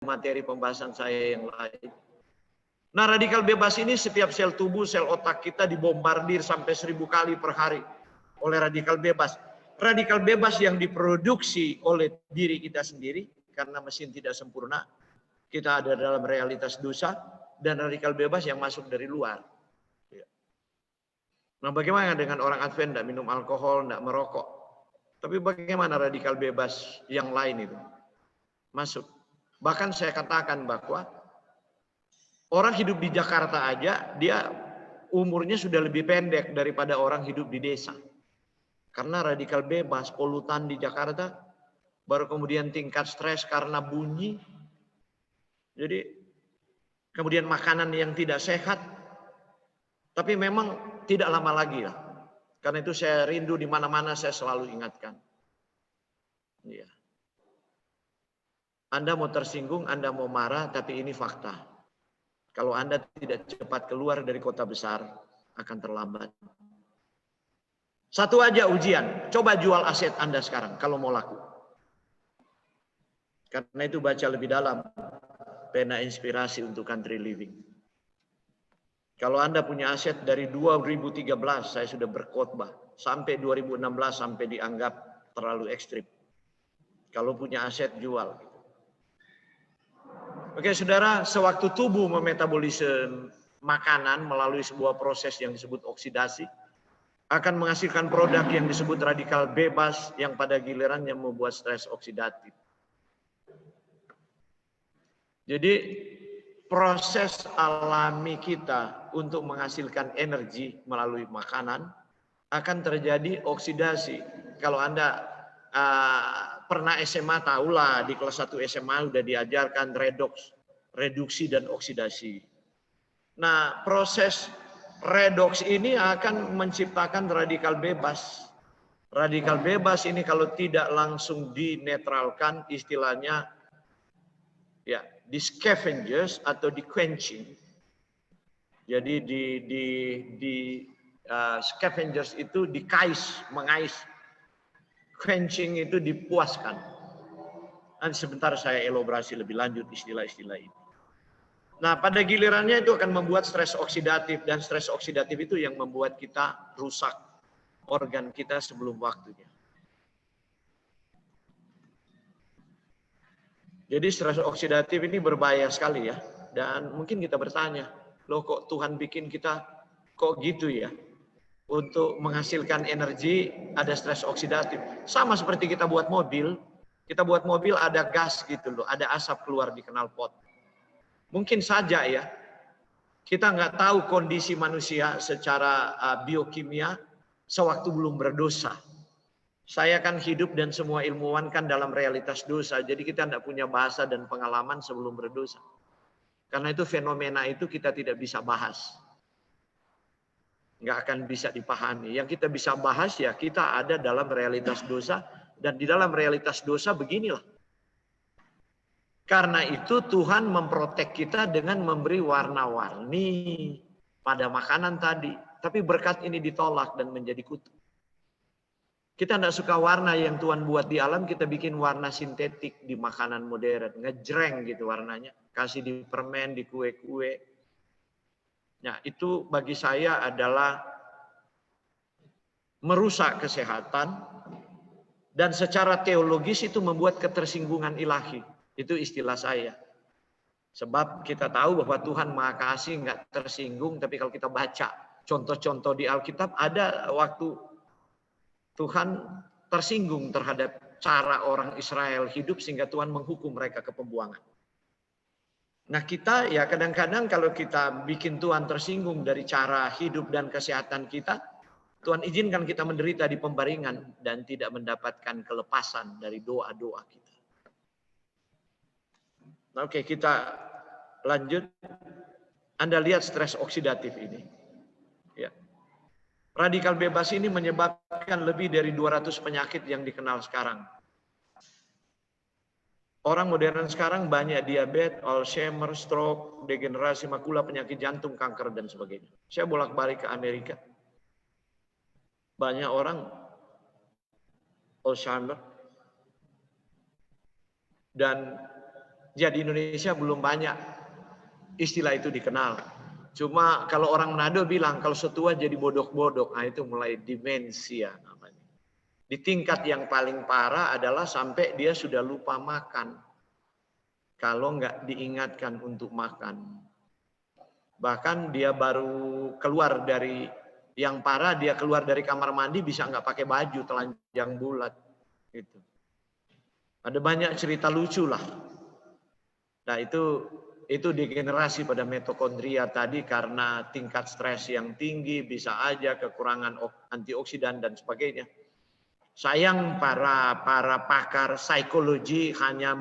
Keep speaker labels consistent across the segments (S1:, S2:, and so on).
S1: materi pembahasan saya yang lain. Nah, radikal bebas ini setiap sel tubuh, sel otak kita dibombardir sampai 1000 kali per hari oleh radikal bebas. Radikal bebas yang diproduksi oleh diri kita sendiri karena mesin tidak sempurna. Kita ada dalam realitas dosa, dan radikal bebas yang masuk dari luar. Nah, bagaimana dengan orang Advent tidak minum alkohol, tidak merokok? Tapi bagaimana radikal bebas yang lain itu? Masuk. Bahkan saya katakan bahwa orang hidup di Jakarta aja, dia umurnya sudah lebih pendek daripada orang hidup di desa. Karena radikal bebas, polutan di Jakarta, baru kemudian tingkat stres karena bunyi. Jadi, kemudian makanan yang tidak sehat. Tapi memang tidak lama lagi lah. Karena itu saya rindu di mana-mana saya selalu ingatkan. Ya. Anda mau tersinggung, Anda mau marah, tapi ini fakta. Kalau Anda tidak cepat keluar dari kota besar, akan terlambat. Satu aja ujian, coba jual aset Anda sekarang kalau mau laku. Karena itu baca lebih dalam pena inspirasi untuk country living. Kalau Anda punya aset dari 2013, saya sudah berkhotbah, sampai 2016 sampai dianggap terlalu ekstrim. Kalau punya aset jual. Oke, saudara, sewaktu tubuh memetabolisme makanan melalui sebuah proses yang disebut oksidasi, akan menghasilkan produk yang disebut radikal bebas yang pada gilirannya membuat stres oksidatif. Jadi proses alami kita untuk menghasilkan energi melalui makanan akan terjadi oksidasi. Kalau Anda pernah SMA, tahulah di kelas 1 SMA sudah diajarkan reduksi dan oksidasi. Nah, proses redoks ini akan menciptakan radikal bebas. Radikal bebas ini kalau tidak langsung dinetralkan, istilahnya ya, di scavengers atau di quenching. Jadi scavengers itu dikais, mengais. Quenching itu dipuaskan. Nanti sebentar saya elaborasi lebih lanjut istilah-istilah ini. Nah, pada gilirannya itu akan membuat stres oksidatif, dan stres oksidatif itu yang membuat kita rusak organ kita sebelum waktunya. Jadi stres oksidatif ini berbahaya sekali ya. Dan mungkin kita bertanya, loh kok Tuhan bikin kita kok gitu ya? Untuk menghasilkan energi ada stres oksidatif. Sama seperti kita buat mobil ada gas gitu loh, ada asap keluar di knalpot. Mungkin saja ya, kita nggak tahu kondisi manusia secara biokimia sewaktu belum berdosa. Saya kan hidup dan semua ilmuwan kan dalam realitas dosa. Jadi kita tidak punya bahasa dan pengalaman sebelum berdosa. Karena itu fenomena itu kita tidak bisa bahas. Nggak akan bisa dipahami. Yang kita bisa bahas ya kita ada dalam realitas dosa. Dan di dalam realitas dosa beginilah. Karena itu Tuhan memprotek kita dengan memberi warna-warni pada makanan tadi. Tapi berkat ini ditolak dan menjadi kutuk. Kita tidak suka warna yang Tuhan buat di alam, kita bikin warna sintetik di makanan modern. Ngejreng gitu warnanya. Kasih di permen, di kue-kue. Nah, itu bagi saya adalah merusak kesehatan. Dan secara teologis itu membuat ketersinggungan ilahi. Itu istilah saya. Sebab kita tahu bahwa Tuhan Maha Kasih nggak tersinggung. Tapi kalau kita baca contoh-contoh di Alkitab, ada waktu Tuhan tersinggung terhadap cara orang Israel hidup sehingga Tuhan menghukum mereka ke pembuangan. Nah kita ya kadang-kadang kalau kita bikin Tuhan tersinggung dari cara hidup dan kesehatan kita, Tuhan izinkan kita menderita di pembaringan dan tidak mendapatkan kelepasan dari doa-doa kita. Nah, oke, kita lanjut. Anda lihat stres oksidatif ini. Ya. Radikal bebas ini menyebabkan lebih dari 200 penyakit yang dikenal sekarang. Orang modern sekarang banyak diabetes, Alzheimer, stroke, degenerasi makula, penyakit jantung, kanker, dan sebagainya. Saya bolak-balik ke Amerika. Banyak orang Alzheimer. Dan Ya di Indonesia belum banyak istilah itu dikenal. Cuma kalau orang Manado bilang kalau setua jadi bodok-bodok, nah itu mulai demensia namanya. Di tingkat yang paling parah adalah sampai dia sudah lupa makan. Kalau nggak diingatkan untuk makan. Bahkan dia baru keluar dari yang parah, dia keluar dari kamar mandi bisa nggak pakai baju, telanjang bulat. Gitu. Ada banyak cerita lucu lah. Nah itu degenerasi pada mitokondria tadi karena tingkat stres yang tinggi, bisa aja kekurangan antioksidan dan sebagainya. Sayang para pakar psikologi hanya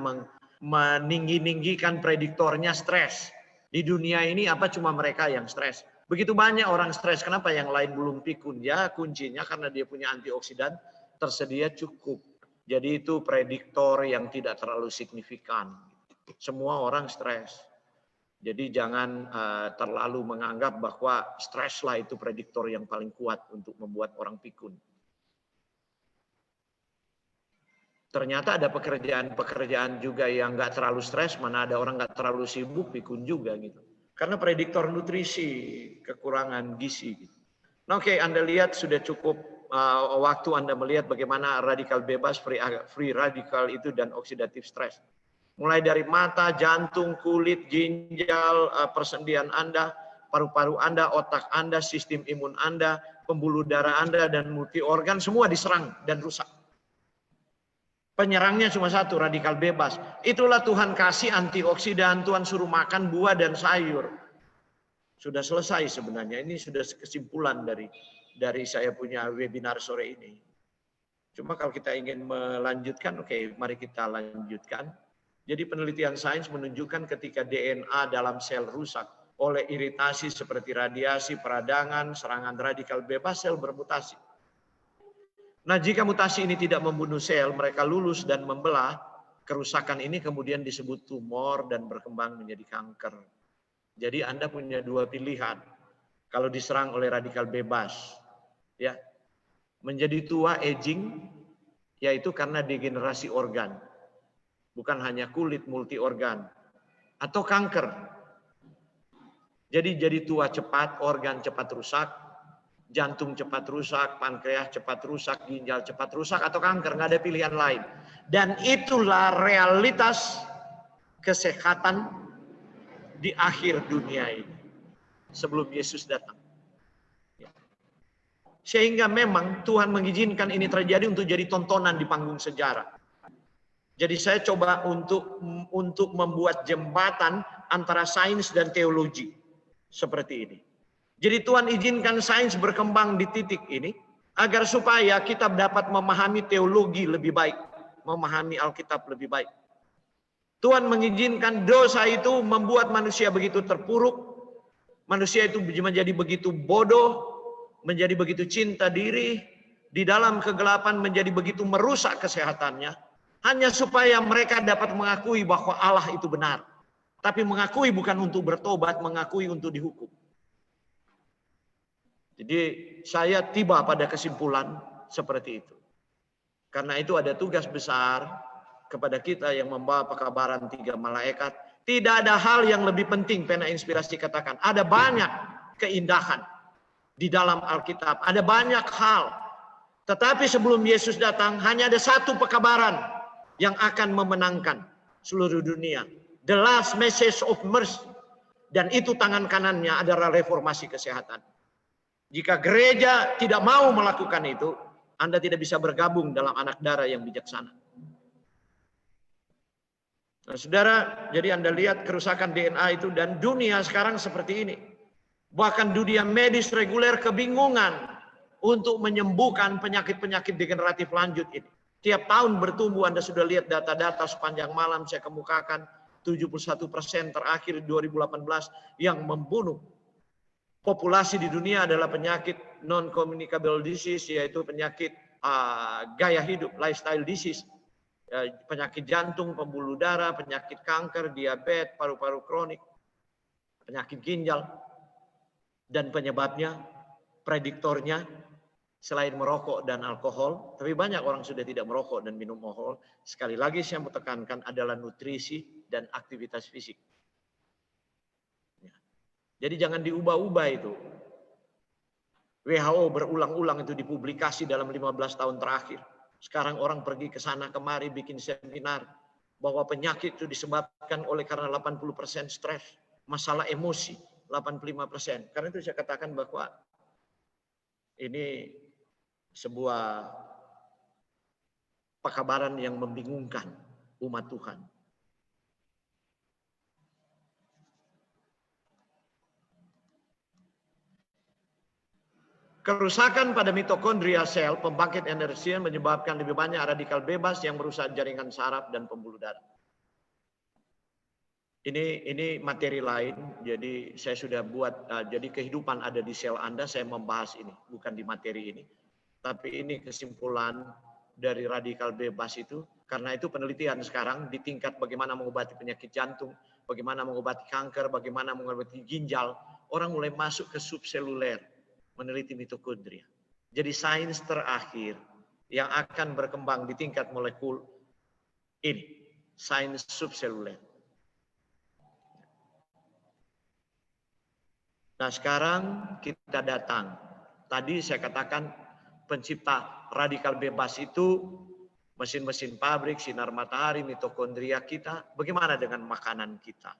S1: meninggi-ninggikan prediktornya stres. Di dunia ini apa cuma mereka yang stres. Begitu banyak orang stres, kenapa yang lain belum pikun? Ya kuncinya karena dia punya antioksidan tersedia cukup. Jadi itu prediktor yang tidak terlalu signifikan. Semua orang stres. Jadi jangan terlalu menganggap bahwa stres lah itu prediktor yang paling kuat untuk membuat orang pikun. Ternyata ada pekerjaan-pekerjaan juga yang nggak terlalu stres, mana ada orang nggak terlalu sibuk, pikun juga gitu. Karena prediktor nutrisi, kekurangan gizi. Gitu. Nah, oke, Anda lihat sudah cukup waktu Anda melihat bagaimana radikal bebas, free radikal itu dan oksidatif stres. Mulai dari mata, jantung, kulit, ginjal, persendian Anda, paru-paru Anda, otak Anda, sistem imun Anda, pembuluh darah Anda, dan multi organ semua diserang dan rusak. Penyerangnya cuma satu, radikal bebas. Itulah Tuhan kasih antioksidan, Tuhan suruh makan buah dan sayur. Sudah selesai sebenarnya, ini sudah kesimpulan dari saya punya webinar sore ini. Cuma kalau kita ingin melanjutkan, oke, mari kita lanjutkan. Jadi penelitian sains menunjukkan ketika DNA dalam sel rusak oleh iritasi seperti radiasi, peradangan, serangan radikal bebas, sel bermutasi. Nah, jika mutasi ini tidak membunuh sel, mereka lulus dan membelah, kerusakan ini kemudian disebut tumor dan berkembang menjadi kanker. Jadi Anda punya dua pilihan. Kalau diserang oleh radikal bebas, ya, menjadi tua aging, yaitu karena degenerasi organ. Bukan hanya kulit, multi organ. Atau kanker. Jadi tua cepat, organ cepat rusak, jantung cepat rusak, pankreas cepat rusak, ginjal cepat rusak, atau kanker, nggak ada pilihan lain. Dan itulah realitas kesehatan di akhir dunia ini, sebelum Yesus datang. Sehingga memang Tuhan mengizinkan ini terjadi untuk jadi tontonan di panggung sejarah. Jadi saya coba untuk membuat jembatan antara sains dan teologi seperti ini. Jadi Tuhan izinkan sains berkembang di titik ini agar supaya kita dapat memahami teologi lebih baik, memahami Alkitab lebih baik. Tuhan mengizinkan dosa itu membuat manusia begitu terpuruk, manusia itu menjadi begitu bodoh, menjadi begitu cinta diri, di dalam kegelapan menjadi begitu merusak kesehatannya, hanya supaya mereka dapat mengakui bahwa Allah itu benar. Tapi mengakui bukan untuk bertobat, mengakui untuk dihukum. Jadi saya tiba pada kesimpulan seperti itu. Karena itu ada tugas besar kepada kita yang membawa pekabaran 3 malaikat. Tidak ada hal yang lebih penting, pena inspirasi katakan. Ada banyak keindahan di dalam Alkitab. Ada banyak hal. Tetapi sebelum Yesus datang, hanya ada satu pekabaran yang akan memenangkan seluruh dunia. The last message of mercy. Dan itu tangan kanannya adalah reformasi kesehatan. Jika gereja tidak mau melakukan itu, Anda tidak bisa bergabung dalam anak darah yang bijaksana. Nah, saudara, jadi Anda lihat kerusakan DNA itu dan dunia sekarang seperti ini. Bahkan dunia medis reguler kebingungan untuk menyembuhkan penyakit-penyakit degeneratif lanjut ini. Tiap tahun bertumbuh, Anda sudah lihat data-data sepanjang malam saya kemukakan 71% terakhir 2018 yang membunuh populasi di dunia adalah penyakit non-communicable disease, yaitu penyakit gaya hidup, lifestyle disease, penyakit jantung, pembuluh darah, penyakit kanker, diabetes, paru-paru kronik, penyakit ginjal, dan penyebabnya, prediktornya selain merokok dan alkohol, tapi banyak orang sudah tidak merokok dan minum alkohol. Sekali lagi saya mau tekankan adalah nutrisi dan aktivitas fisik. Jadi jangan diubah-ubah itu. WHO berulang-ulang itu dipublikasi dalam 15 tahun terakhir. Sekarang orang pergi ke sana kemari bikin seminar bahwa penyakit itu disebabkan oleh karena 80% stres, masalah emosi 85%. Karena itu saya katakan bahwa ini sebuah pekabaran yang membingungkan umat Tuhan. Kerusakan pada mitokondria sel pembangkit energi menyebabkan lebih banyak radikal bebas yang merusak jaringan saraf dan pembuluh darah. Ini materi lain, jadi saya sudah buat, jadi kehidupan ada di sel Anda, saya membahas ini, bukan di materi ini. Tapi ini kesimpulan dari radikal bebas itu, karena itu penelitian sekarang di tingkat bagaimana mengobati penyakit jantung, bagaimana mengobati kanker, bagaimana mengobati ginjal, orang mulai masuk ke subseluler, meneliti mitokondria. Jadi sains terakhir yang akan berkembang di tingkat molekul ini, sains subseluler. Nah sekarang kita datang. Tadi saya katakan pencipta radikal bebas itu mesin-mesin pabrik, sinar matahari, mitokondria kita. Bagaimana dengan makanan kita?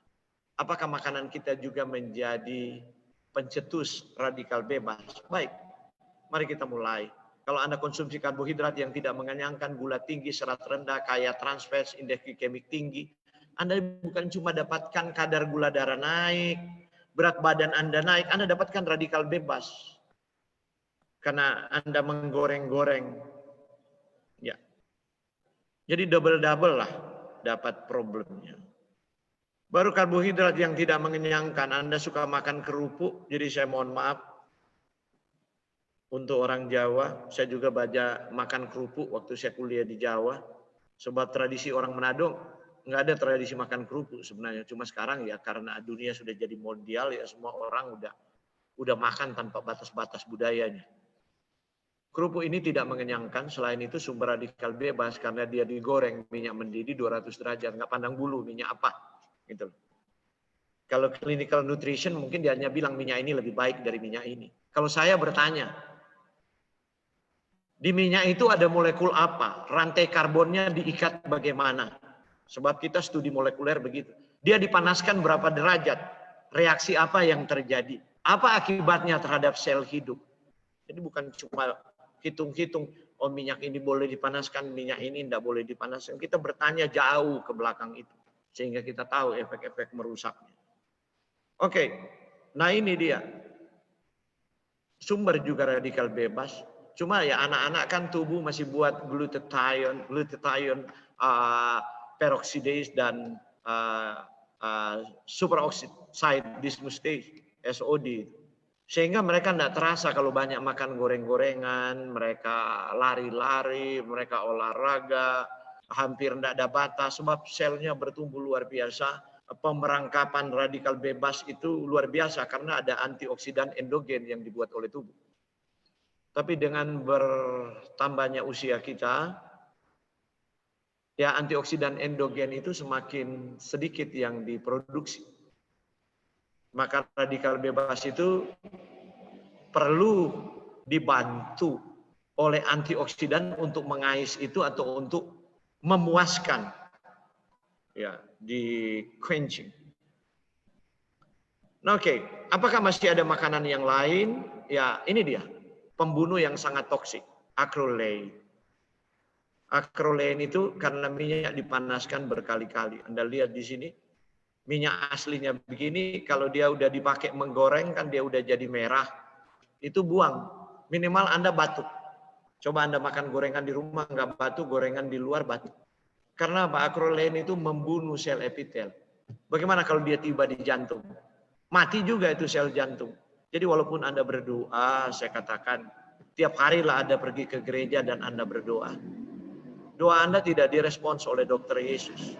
S1: Apakah makanan kita juga menjadi pencetus radikal bebas? Baik, mari kita mulai. Kalau Anda konsumsi karbohidrat yang tidak mengenyangkan, gula tinggi, serat rendah, kaya trans fats, indeks glikemik tinggi, Anda bukan cuma dapatkan kadar gula darah naik, berat badan Anda naik, Anda dapatkan radikal bebas. Karena Anda menggoreng-goreng. Ya. Jadi double-double lah dapat problemnya. Baru karbohidrat yang tidak mengenyangkan, Anda suka makan kerupuk, jadi saya mohon maaf. Untuk orang Jawa, saya juga baca makan kerupuk waktu saya kuliah di Jawa. Sebab tradisi orang Manado, nggak ada tradisi makan kerupuk sebenarnya. Cuma sekarang ya karena dunia sudah jadi mondial ya semua orang udah makan tanpa batas-batas budayanya. Kerupuk ini tidak mengenyangkan, selain itu sumber radikal bebas karena dia digoreng minyak mendidih 200 derajat, nggak pandang bulu minyak apa. Gitu. Kalau clinical nutrition mungkin dia hanya bilang minyak ini lebih baik dari minyak ini. Kalau saya bertanya, di minyak itu ada molekul apa? Rantai karbonnya diikat bagaimana? Sebab kita studi molekuler begitu. Dia dipanaskan berapa derajat? Reaksi apa yang terjadi? Apa akibatnya terhadap sel hidup? Jadi bukan cuma hitung-hitung, oh minyak ini boleh dipanaskan, minyak ini tidak boleh dipanaskan. Kita bertanya jauh ke belakang itu. Sehingga kita tahu efek-efek merusaknya. Oke, nah ini dia. Sumber juga radikal bebas. Cuma ya anak-anak kan tubuh masih buat glutathione peroxidase dan superoxide dismutase (SOD). Sehingga mereka tidak terasa kalau banyak makan goreng-gorengan, mereka lari-lari, mereka olahraga, hampir tidak ada batas sebab selnya bertumbuh luar biasa. Pemerangkapan radikal bebas itu luar biasa karena ada antioksidan endogen yang dibuat oleh tubuh. Tapi dengan bertambahnya usia kita, ya antioksidan endogen itu semakin sedikit yang diproduksi. Maka radikal bebas itu perlu dibantu oleh antioksidan untuk mengais itu atau untuk memuaskan, ya, di quenching. Nah, oke, apakah masih ada makanan yang lain? Ya, ini dia. Pembunuh yang sangat toksik, acrolein. Acrolein itu karena minyak dipanaskan berkali-kali. Anda lihat di sini, minyak aslinya begini, kalau dia udah dipakai menggoreng kan dia udah jadi merah. Itu buang. Minimal Anda batuk. Coba Anda makan gorengan di rumah nggak batuk, gorengan di luar batuk. Karena acrolein itu membunuh sel epitel. Bagaimana kalau dia tiba di jantung? Mati juga itu sel jantung. Jadi walaupun Anda berdoa, saya katakan, tiap harilah Anda pergi ke gereja dan Anda berdoa. Doa Anda tidak direspons oleh dokter Yesus.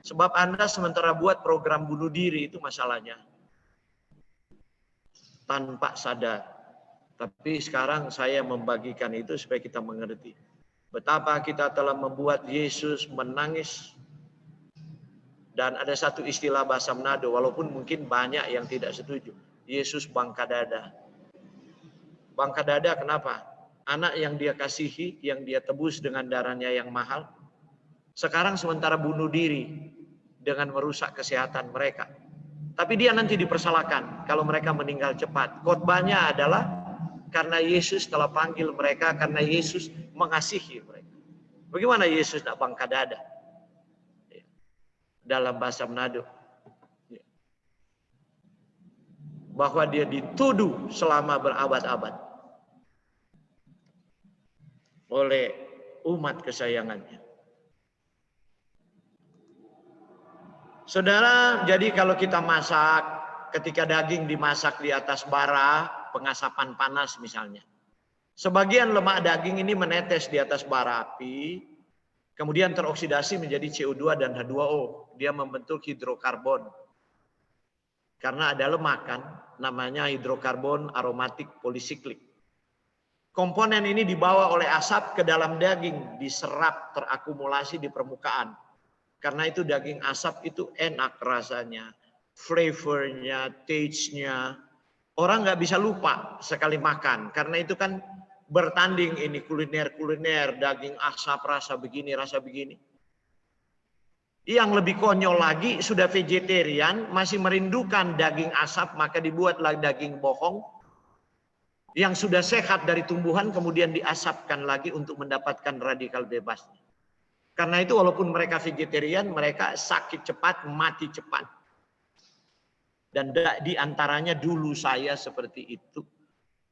S1: Sebab Anda sementara buat program bunuh diri itu masalahnya. Tanpa sadar. Tapi sekarang saya membagikan itu supaya kita mengerti betapa kita telah membuat Yesus menangis. Dan ada satu istilah bahasa Manado, walaupun mungkin banyak yang tidak setuju. Yesus bangka dada. Bangka dada kenapa? Anak yang dia kasihi, yang dia tebus dengan darahnya yang mahal, sekarang sementara bunuh diri dengan merusak kesehatan mereka. Tapi dia nanti dipersalahkan kalau mereka meninggal cepat. Khotbahnya adalah karena Yesus telah panggil mereka, karena Yesus mengasihi mereka. Bagaimana Yesus tidak bangka dada? Dalam bahasa Manado. Bahwa dia dituduh selama berabad-abad oleh umat kesayangannya. Saudara, jadi kalau kita masak, ketika daging dimasak di atas bara, pengasapan panas misalnya. Sebagian lemak daging ini menetes di atas bara api, kemudian teroksidasi menjadi CO2 dan H2O. Dia membentuk hidrokarbon. Karena ada lemak kan, namanya hidrokarbon aromatik polisiklik. Komponen ini dibawa oleh asap ke dalam daging, diserap, terakumulasi di permukaan. Karena itu daging asap itu enak rasanya, flavornya, taste-nya. Orang nggak bisa lupa sekali makan. Karena itu kan bertanding ini kuliner-kuliner, daging asap rasa begini, rasa begini. Yang lebih konyol lagi, sudah vegetarian, masih merindukan daging asap, maka dibuatlah daging bohong yang sudah sehat dari tumbuhan, kemudian diasapkan lagi untuk mendapatkan radikal bebasnya. Karena itu walaupun mereka vegetarian, mereka sakit cepat, mati cepat. Dan di antaranya dulu saya seperti itu.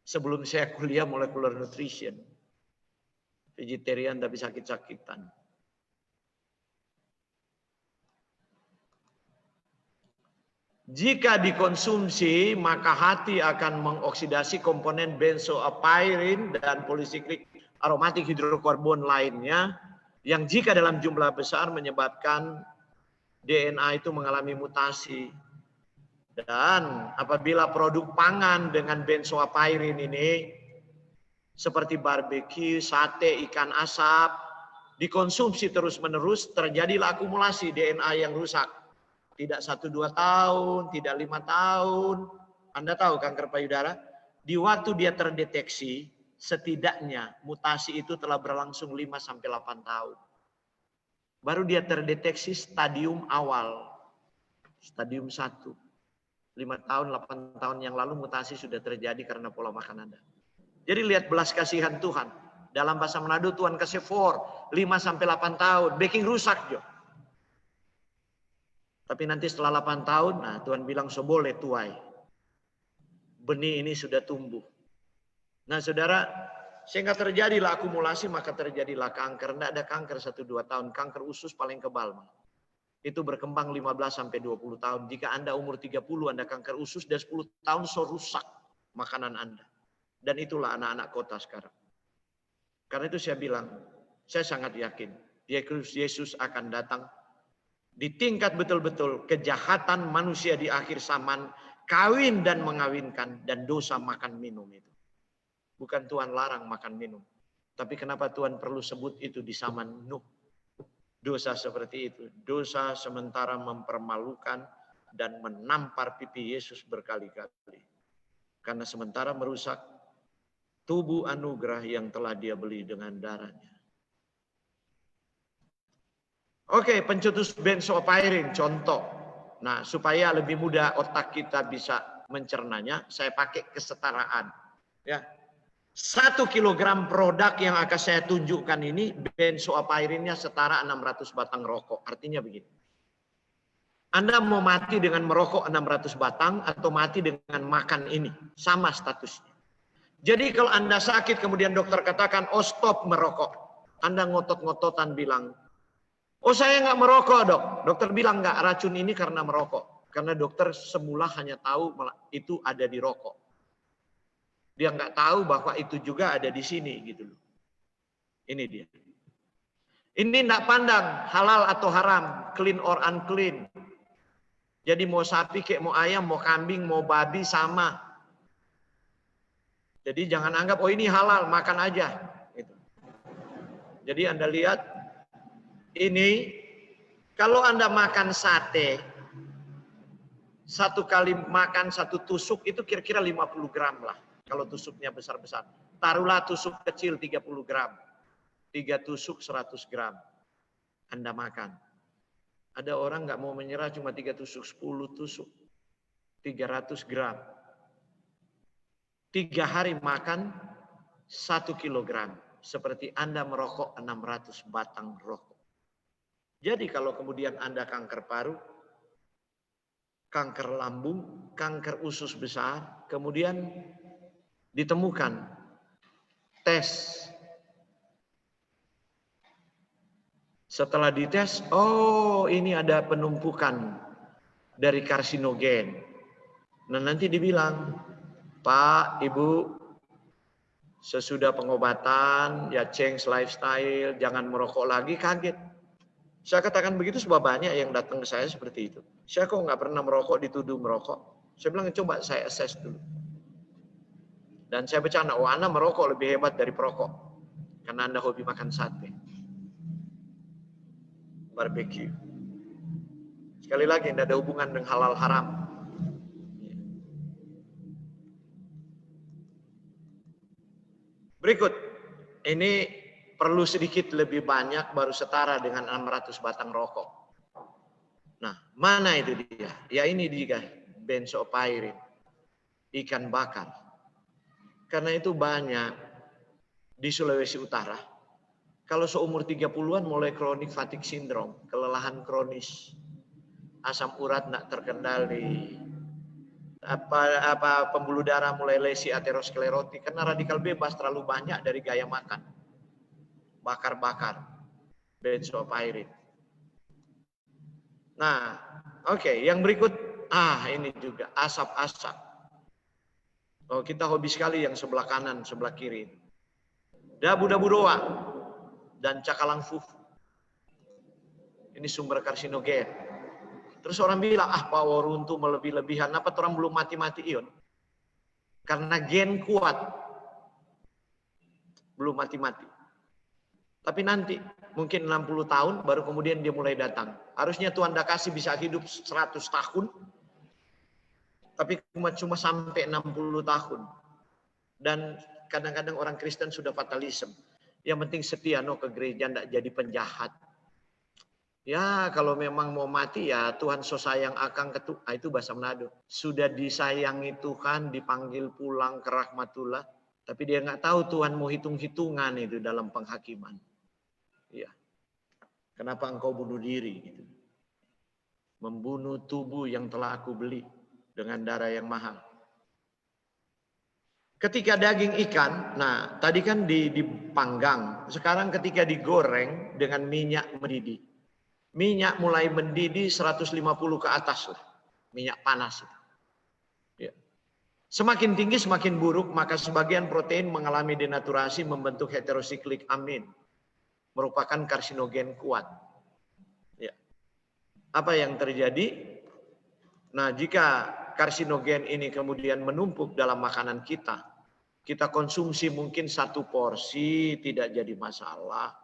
S1: Sebelum saya kuliah molecular nutrition. Vegetarian tapi sakit-sakitan. Jika dikonsumsi, maka hati akan mengoksidasi komponen benzoapyrin dan polisiklik aromatik hidrokarbon lainnya, yang jika dalam jumlah besar menyebabkan DNA itu mengalami mutasi. Dan apabila produk pangan dengan benzoapyrin ini, seperti barbeque, sate, ikan asap, dikonsumsi terus-menerus, terjadilah akumulasi DNA yang rusak. Tidak 1-2 tahun, tidak 5 tahun. Anda tahu kanker payudara? Di waktu dia terdeteksi, setidaknya mutasi itu telah berlangsung 5-8 tahun. Baru dia terdeteksi stadium awal. Stadium 1. 5 tahun, 8 tahun yang lalu mutasi sudah terjadi karena pola makan Anda. Jadi lihat belas kasihan Tuhan. Dalam bahasa Manado Tuhan kasih 5-8 tahun. Baking rusak jo. Tapi nanti setelah 8 tahun, nah Tuhan bilang so boleh tuai. Benih ini sudah tumbuh. Nah saudara, sehingga terjadilah akumulasi, maka terjadilah kanker. Tidak ada kanker 1-2 tahun. Kanker usus paling kebal. Itu berkembang 15-20 tahun. Jika Anda umur 30, Anda kanker usus, dan 10 tahun so rusak makanan Anda. Dan itulah anak-anak kota sekarang. Karena itu saya bilang, saya sangat yakin, Yesus akan datang di tingkat betul-betul kejahatan manusia di akhir zaman, kawin dan mengawinkan, dan dosa makan minum itu. Bukan Tuhan larang makan minum. Tapi kenapa Tuhan perlu sebut itu di zaman Nuh? Dosa seperti itu. Dosa sementara mempermalukan dan menampar pipi Yesus berkali-kali. Karena sementara merusak tubuh anugerah yang telah dia beli dengan darahnya. Oke, pencetus benzoapyrin contoh. Nah, supaya lebih mudah otak kita bisa mencernanya, saya pakai kesetaraan. Ya, 1 kilogram produk yang akan saya tunjukkan ini benzoapyrinnya setara 600 batang rokok. Artinya begini. Anda mau mati dengan merokok 600 batang atau mati dengan makan ini, sama statusnya. Jadi kalau Anda sakit kemudian dokter katakan, oh stop merokok. Anda ngotot-ngototan bilang, oh saya nggak merokok dok. Dokter bilang nggak, racun ini karena merokok. Karena dokter semula hanya tahu itu ada di rokok. Dia nggak tahu bahwa itu juga ada di sini gitu loh. Ini dia. Ini nggak pandang halal atau haram, clean or unclean. Jadi mau sapi kayak mau ayam, mau kambing, mau babi sama. Jadi jangan anggap, oh ini halal, makan aja. Gitu. Jadi Anda lihat, ini kalau Anda makan sate, satu kali makan satu tusuk itu kira-kira 50 gram lah. Kalau tusuknya besar-besar. Taruhlah tusuk kecil 30 gram. 3 tusuk 100 gram. Anda makan. Ada orang nggak mau menyerah cuma 3 tusuk, 10 tusuk. 300 gram. 3 hari makan 1 kilogram. Seperti Anda merokok 600 batang rokok. Jadi kalau kemudian Anda kanker paru, kanker lambung, kanker usus besar, kemudian ditemukan tes. Setelah dites, oh ini ada penumpukan dari karsinogen. Nah nanti dibilang, Pak, Ibu, sesudah pengobatan, ya change lifestyle, jangan merokok lagi, kaget. Saya katakan begitu sebab banyak yang datang ke saya seperti itu. Saya kok nggak pernah merokok, dituduh merokok. Saya bilang, coba saya assess dulu. Dan saya bercanda, oh Anda merokok lebih hebat dari perokok. Karena Anda hobi makan sate. Barbecue. Sekali lagi, tidak ada hubungan dengan halal haram. Berikut, ini perlu sedikit lebih banyak baru setara dengan 600 batang rokok. Nah, mana itu dia? Ya ini dia, benzopyrin, ikan bakar. Karena itu banyak di Sulawesi Utara. Kalau seumur 30-an mulai chronic fatigue syndrome, kelelahan kronis, asam urat tidak terkendali, pembuluh darah mulai lesi aterosklerotik karena radikal bebas terlalu banyak dari gaya makan. Bakar-bakar, benzopyrin. Nah, oke, yang berikut, ini juga asap-asap. Oh, kita hobi sekali yang sebelah kanan, sebelah kiri. Dabu-dabu doa dan cakalang fufu. Ini sumber karsinogen. Terus orang bilang, power untuk melebih-lebihan. Apa orang belum mati-mati ion? Karena gen kuat. Belum mati-mati. Tapi nanti, mungkin 60 tahun, baru kemudian dia mulai datang. Harusnya Tuhan dah kasih bisa hidup 100 tahun. Tapi cuma sampai 60 tahun. Dan kadang-kadang orang Kristen sudah fatalisme. Yang penting setia ke gereja, tidak jadi penjahat. Ya kalau memang mau mati ya Tuhan so sayang akang ketuk. Itu bahasa Manado. Sudah disayangi Tuhan, dipanggil pulang ke rahmatullah. Tapi dia nggak tahu Tuhan mau hitung-hitungan itu dalam penghakiman. Ya. Kenapa engkau bunuh diri? Gitu. Membunuh tubuh yang telah aku beli dengan darah yang mahal. Ketika daging ikan, nah tadi kan dipanggang. Sekarang ketika digoreng dengan minyak mendidih. Minyak mulai mendidih 150 ke atas lah. Minyak panas. Ya. Semakin tinggi semakin buruk, maka sebagian protein mengalami denaturasi membentuk heterosiklik amin. Merupakan karsinogen kuat. Ya. Apa yang terjadi? Nah, jika karsinogen ini kemudian menumpuk dalam makanan kita konsumsi mungkin 1 porsi tidak jadi masalah.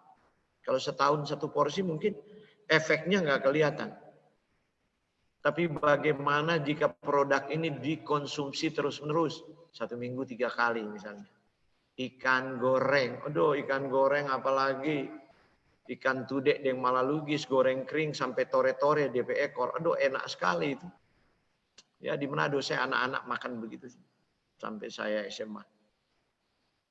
S1: Kalau setahun 1 porsi mungkin efeknya nggak kelihatan. Tapi bagaimana jika produk ini dikonsumsi terus-menerus? 1 minggu 3 kali misalnya. Ikan goreng. Aduh, ikan goreng apalagi. Ikan tudek yang malalugis, goreng kering sampai tore-tore DP ekor. Aduh, enak sekali itu. Ya, di Manado saya anak-anak makan begitu. Sampai saya SMA.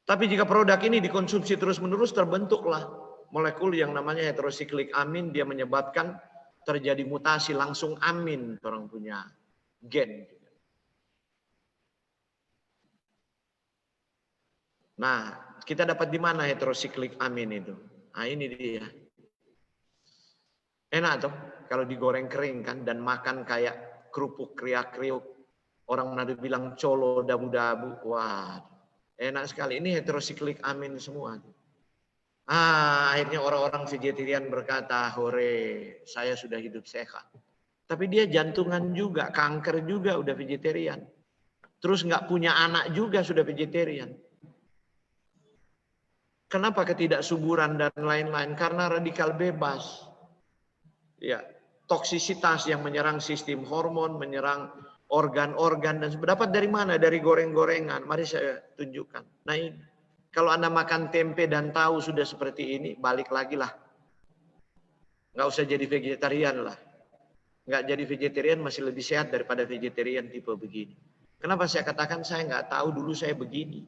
S1: Tapi jika produk ini dikonsumsi terus-menerus, terbentuklah molekul yang namanya heterosiklik amin, dia menyebabkan terjadi mutasi langsung amin orang punya gen. Nah, kita dapat di mana heterosiklik amin itu? Nah, ini dia. Enak tuh kalau digoreng kering kan dan makan kayak kerupuk kriak-kriuk. Orang Manado bilang colo dabu-dabu. Wah, enak sekali. Ini heterosiklik amin semua. Akhirnya orang-orang vegetarian berkata, hore, saya sudah hidup sehat. Tapi dia jantungan juga, kanker juga udah vegetarian. Terus nggak punya anak juga sudah vegetarian. Kenapa ketidaksuburan dan lain-lain? Karena radikal bebas. Ya, toksisitas yang menyerang sistem hormon, menyerang organ-organ dan dapat dari mana? Dari goreng-gorengan. Mari saya tunjukkan. Nah ini, kalau Anda makan tempe dan tahu sudah seperti ini, balik lagi lah. Nggak usah jadi vegetarian lah. Nggak jadi vegetarian masih lebih sehat daripada vegetarian tipe begini. Kenapa saya katakan saya nggak tahu dulu saya begini.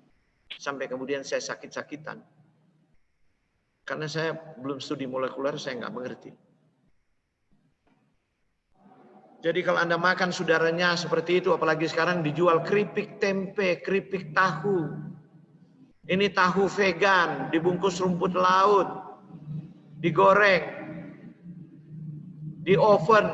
S1: Sampai kemudian saya sakit-sakitan. Karena saya belum studi molekuler, saya nggak mengerti. Jadi kalau Anda makan sudah renyah seperti itu, apalagi sekarang dijual keripik tempe, keripik tahu. Ini tahu vegan, dibungkus rumput laut, digoreng, di oven.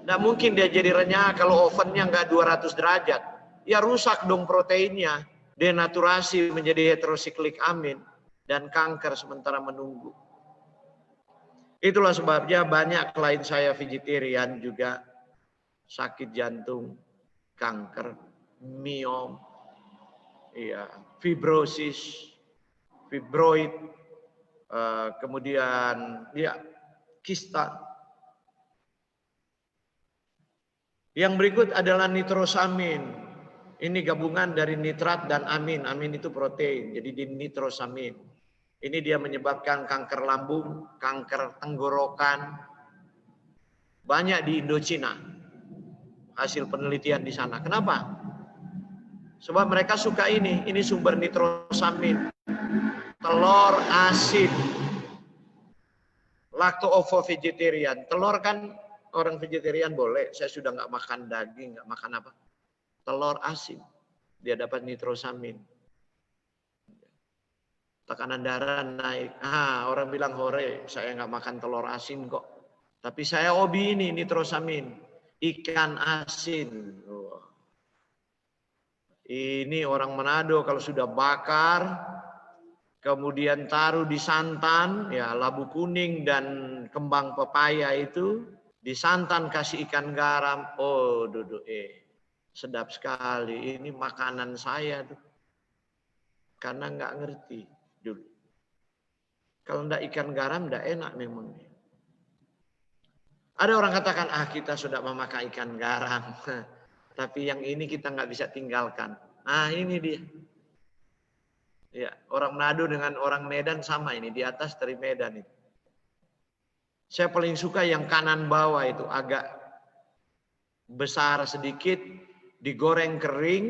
S1: Nggak mungkin dia jadi renyah kalau ovennya nggak 200 derajat. Ya rusak dong proteinnya, denaturasi menjadi heterosiklik amin. Dan kanker sementara menunggu. Itulah sebabnya banyak klien saya vegetarian juga sakit jantung, kanker, miom, ya, fibrosis, fibroid, kemudian ya kista. Yang berikut adalah nitrosamin. Ini gabungan dari nitrat dan amin. Amin itu protein, jadi di nitrosamin. Ini dia menyebabkan kanker lambung, kanker tenggorokan. Banyak di Indochina. Hasil penelitian di sana. Kenapa? Sebab mereka suka ini. Ini sumber nitrosamin. Telur asin. Lacto-ovo vegetarian. Telur kan orang vegetarian boleh. Saya sudah nggak makan daging, nggak makan apa. Telur asin. Dia dapat nitrosamin. Tekanan darah naik. Orang bilang hore, saya nggak makan telur asin kok. Tapi saya hobi ini nitrosamin, ikan asin. Ini orang Manado kalau sudah bakar, kemudian taruh di santan, ya labu kuning dan kembang pepaya itu, di santan kasih ikan garam. Oh, sedap sekali. Ini makanan saya tuh. Karena nggak ngerti dulu. Kalau enggak ikan garam enggak enak memang. Ada orang katakan, kita sudah memakai ikan garam. Tapi yang ini kita nggak bisa tinggalkan. Ini dia. Ya, orang Manado dengan orang Medan sama ini. Di atas dari Medan itu. Saya paling suka yang kanan bawah itu. Agak besar sedikit. Digoreng kering.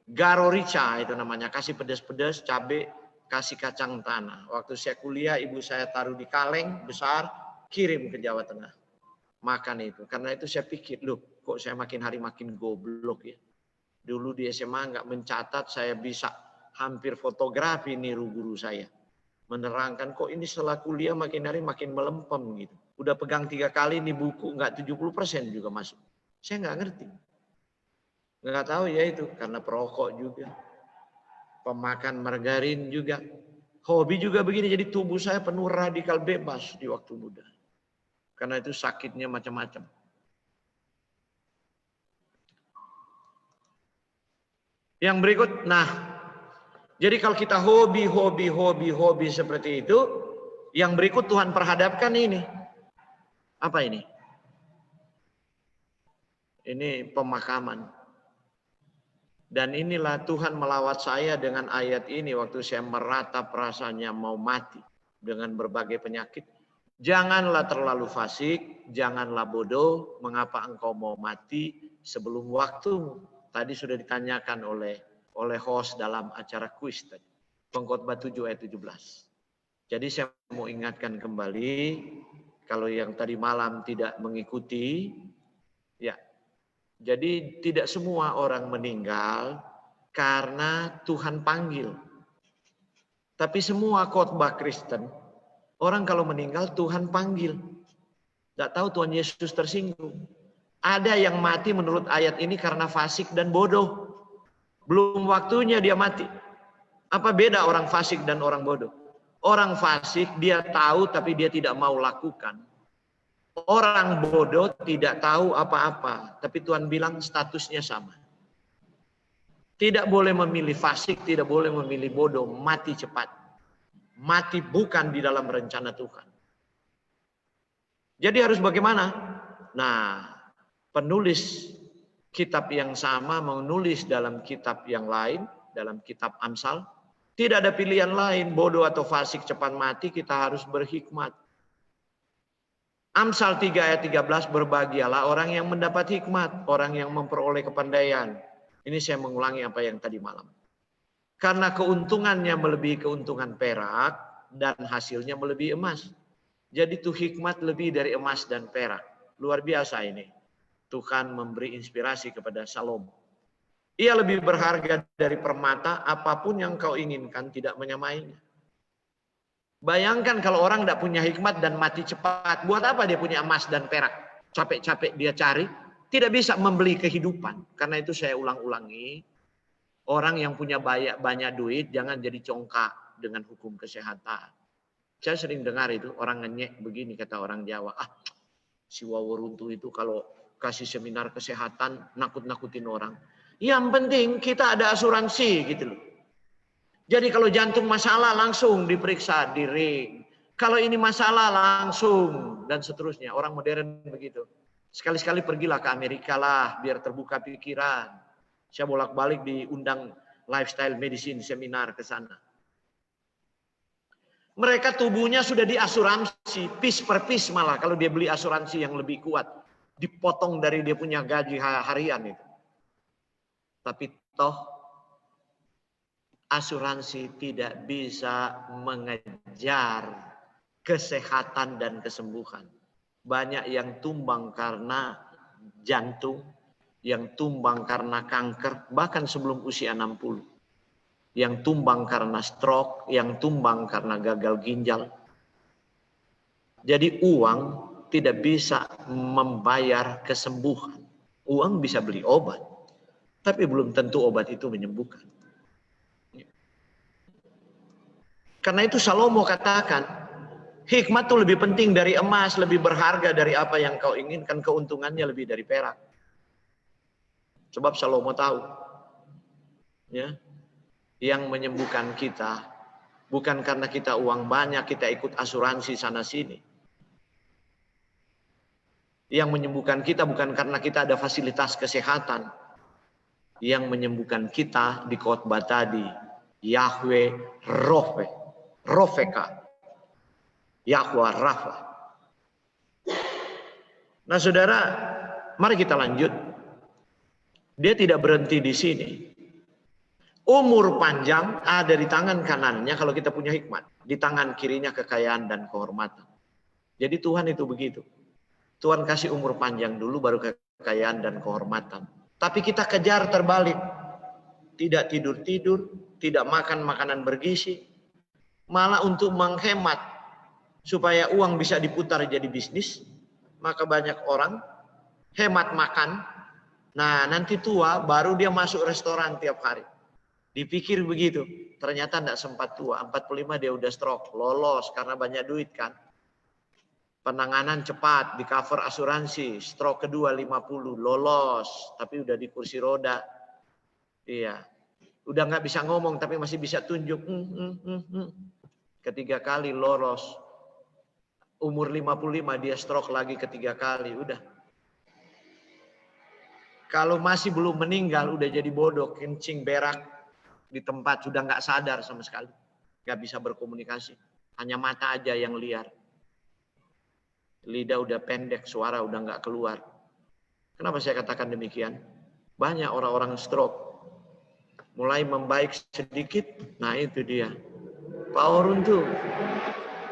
S1: Garo rica itu namanya. Kasih pedas-pedas, cabai. Kasih kacang tanah. Waktu saya kuliah, ibu saya taruh di kaleng besar, kirim ke Jawa Tengah. Makan itu. Karena itu saya pikir, loh kok saya makin hari makin goblok ya. Dulu di SMA nggak mencatat, saya bisa hampir fotografi niru guru saya. Menerangkan kok ini setelah kuliah makin hari makin melempem gitu. Udah pegang 3 kali ini buku, nggak 70% juga masuk. Saya nggak ngerti. Nggak tahu ya itu, karena perokok juga. Pemakan margarin juga. Hobi juga begini. Jadi tubuh saya penuh radikal bebas di waktu muda. Karena itu sakitnya macam-macam. Yang berikut. Jadi kalau kita hobi seperti itu. Yang berikut Tuhan perhadapkan ini. Apa ini? Ini pemakaman. Dan inilah Tuhan melawat saya dengan ayat ini waktu saya meratap rasanya mau mati dengan berbagai penyakit. Janganlah terlalu fasik, janganlah bodoh, mengapa engkau mau mati sebelum waktumu. Tadi sudah ditanyakan oleh host dalam acara kuis tadi. Pengkhotbah 7 ayat 17. Jadi saya mau ingatkan kembali, kalau yang tadi malam tidak mengikuti, ya. Jadi tidak semua orang meninggal karena Tuhan panggil. Tapi semua khotbah Kristen, orang kalau meninggal Tuhan panggil. Tidak tahu Tuhan Yesus tersinggung. Ada yang mati menurut ayat ini karena fasik dan bodoh. Belum waktunya dia mati. Apa beda orang fasik dan orang bodoh? Orang fasik dia tahu tapi dia tidak mau lakukan. Orang bodoh tidak tahu apa-apa, tapi Tuhan bilang statusnya sama. Tidak boleh memilih fasik, tidak boleh memilih bodoh, mati cepat. Mati bukan di dalam rencana Tuhan. Jadi harus bagaimana? Nah, penulis kitab yang sama menulis dalam kitab yang lain, dalam kitab Amsal. Tidak ada pilihan lain, bodoh atau fasik cepat mati, kita harus berhikmat. Amsal 3 ayat 13, berbahagialah orang yang mendapat hikmat, orang yang memperoleh kepandaian. Ini saya mengulangi apa yang tadi malam. Karena keuntungannya melebihi keuntungan perak dan hasilnya melebihi emas. Jadi itu hikmat lebih dari emas dan perak. Luar biasa ini. Tuhan memberi inspirasi kepada Salomo. Ia lebih berharga dari permata, apapun yang kau inginkan tidak menyamainya. Bayangkan kalau orang tidak punya hikmat dan mati cepat. Buat apa dia punya emas dan perak? Capek-capek dia cari. Tidak bisa membeli kehidupan. Karena itu saya ulang-ulangi. Orang yang punya banyak duit jangan jadi congkak dengan hukum kesehatan. Saya sering dengar itu orang ngenyek begini kata orang Jawa. Si Waworuntu itu kalau kasih seminar kesehatan nakut-nakutin orang. Yang penting kita ada asuransi gitu loh. Jadi kalau jantung masalah langsung diperiksa di ring. Kalau ini masalah langsung dan seterusnya. Orang modern begitu. Sekali-sekali pergilah ke Amerika lah biar terbuka pikiran. Saya bolak-balik diundang lifestyle medicine seminar ke sana. Mereka tubuhnya sudah diasuransi, piece per piece malah kalau dia beli asuransi yang lebih kuat. Dipotong dari dia punya gaji harian itu. Tapi toh asuransi tidak bisa mengejar kesehatan dan kesembuhan. Banyak yang tumbang karena jantung, yang tumbang karena kanker, bahkan sebelum usia 60. Yang tumbang karena stroke, yang tumbang karena gagal ginjal. Jadi uang tidak bisa membayar kesembuhan. Uang bisa beli obat, tapi belum tentu obat itu menyembuhkan. Karena itu Salomo katakan, hikmat itu lebih penting dari emas, lebih berharga dari apa yang kau inginkan, keuntungannya lebih dari perak. Sebab Salomo tahu, ya, yang menyembuhkan kita bukan karena kita uang banyak, kita ikut asuransi sana sini. Yang menyembuhkan kita bukan karena kita ada fasilitas kesehatan. Yang menyembuhkan kita di khotbah tadi, Yahweh Rofeka, Yahweh Rafa. Nah saudara, mari kita lanjut. Dia tidak berhenti di sini. Umur panjang ada di tangan kanannya kalau kita punya hikmat. Di tangan kirinya kekayaan dan kehormatan. Jadi Tuhan itu begitu. Tuhan kasih umur panjang dulu baru kekayaan dan kehormatan. Tapi kita kejar terbalik. Tidak tidur-tidur, tidak makan makanan bergizi. Malah untuk menghemat supaya uang bisa diputar jadi bisnis. Maka banyak orang hemat makan. Nah nanti tua baru dia masuk restoran tiap hari. Dipikir begitu. Ternyata tidak sempat tua. 45 dia udah stroke. Lolos karena banyak duit kan. Penanganan cepat, di cover asuransi, stroke kedua 50, lolos, tapi udah di kursi roda. Iya. Udah nggak bisa ngomong tapi masih bisa tunjuk. Ketiga kali lolos. Umur 55 dia stroke lagi ketiga kali, udah. Kalau masih belum meninggal udah jadi bodoh, kencing berak di tempat, sudah nggak sadar sama sekali. Nggak bisa berkomunikasi. Hanya mata aja yang liar. Lidah udah pendek, suara udah nggak keluar. Kenapa saya katakan demikian? Banyak orang-orang stroke. Mulai membaik sedikit, nah itu dia. Power tuh.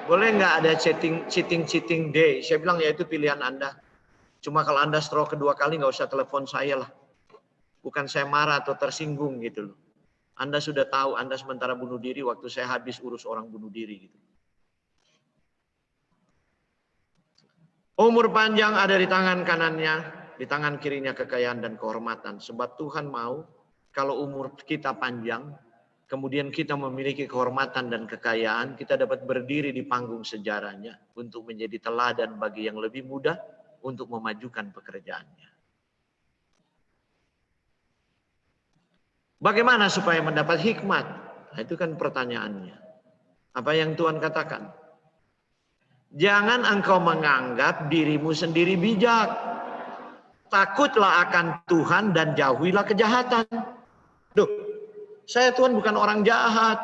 S1: Boleh nggak ada cheating day? Saya bilang ya itu pilihan Anda. Cuma kalau Anda stroke kedua kali nggak usah telepon saya lah. Bukan saya marah atau tersinggung gitu loh. Anda sudah tahu Anda sementara bunuh diri waktu saya habis urus orang bunuh diri gitu. Umur panjang ada di tangan kanannya, di tangan kirinya kekayaan dan kehormatan. Sebab Tuhan mau kalau umur kita panjang, kemudian kita memiliki kehormatan dan kekayaan, kita dapat berdiri di panggung sejarahnya untuk menjadi teladan bagi yang lebih muda untuk memajukan pekerjaannya. Bagaimana supaya mendapat hikmat? Nah, itu kan pertanyaannya. Apa yang Tuhan katakan? Jangan engkau menganggap dirimu sendiri bijak. Takutlah akan Tuhan dan jauhilah kejahatan. Duh, saya Tuhan bukan orang jahat.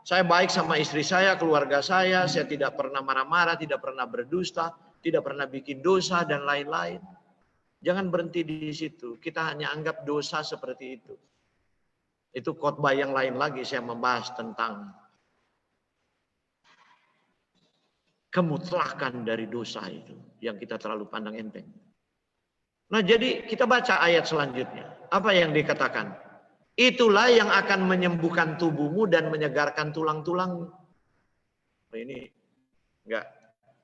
S1: Saya baik sama istri saya, keluarga saya tidak pernah marah-marah, tidak pernah berdusta, tidak pernah bikin dosa dan lain-lain. Jangan berhenti di situ. Kita hanya anggap dosa seperti itu. Itu khotbah yang lain lagi saya membahas tentang kemutlakan dari dosa itu yang kita terlalu pandang enteng. Nah, jadi kita baca ayat selanjutnya. Apa yang dikatakan? Itulah yang akan menyembuhkan tubuhmu dan menyegarkan tulang-tulang. Ini enggak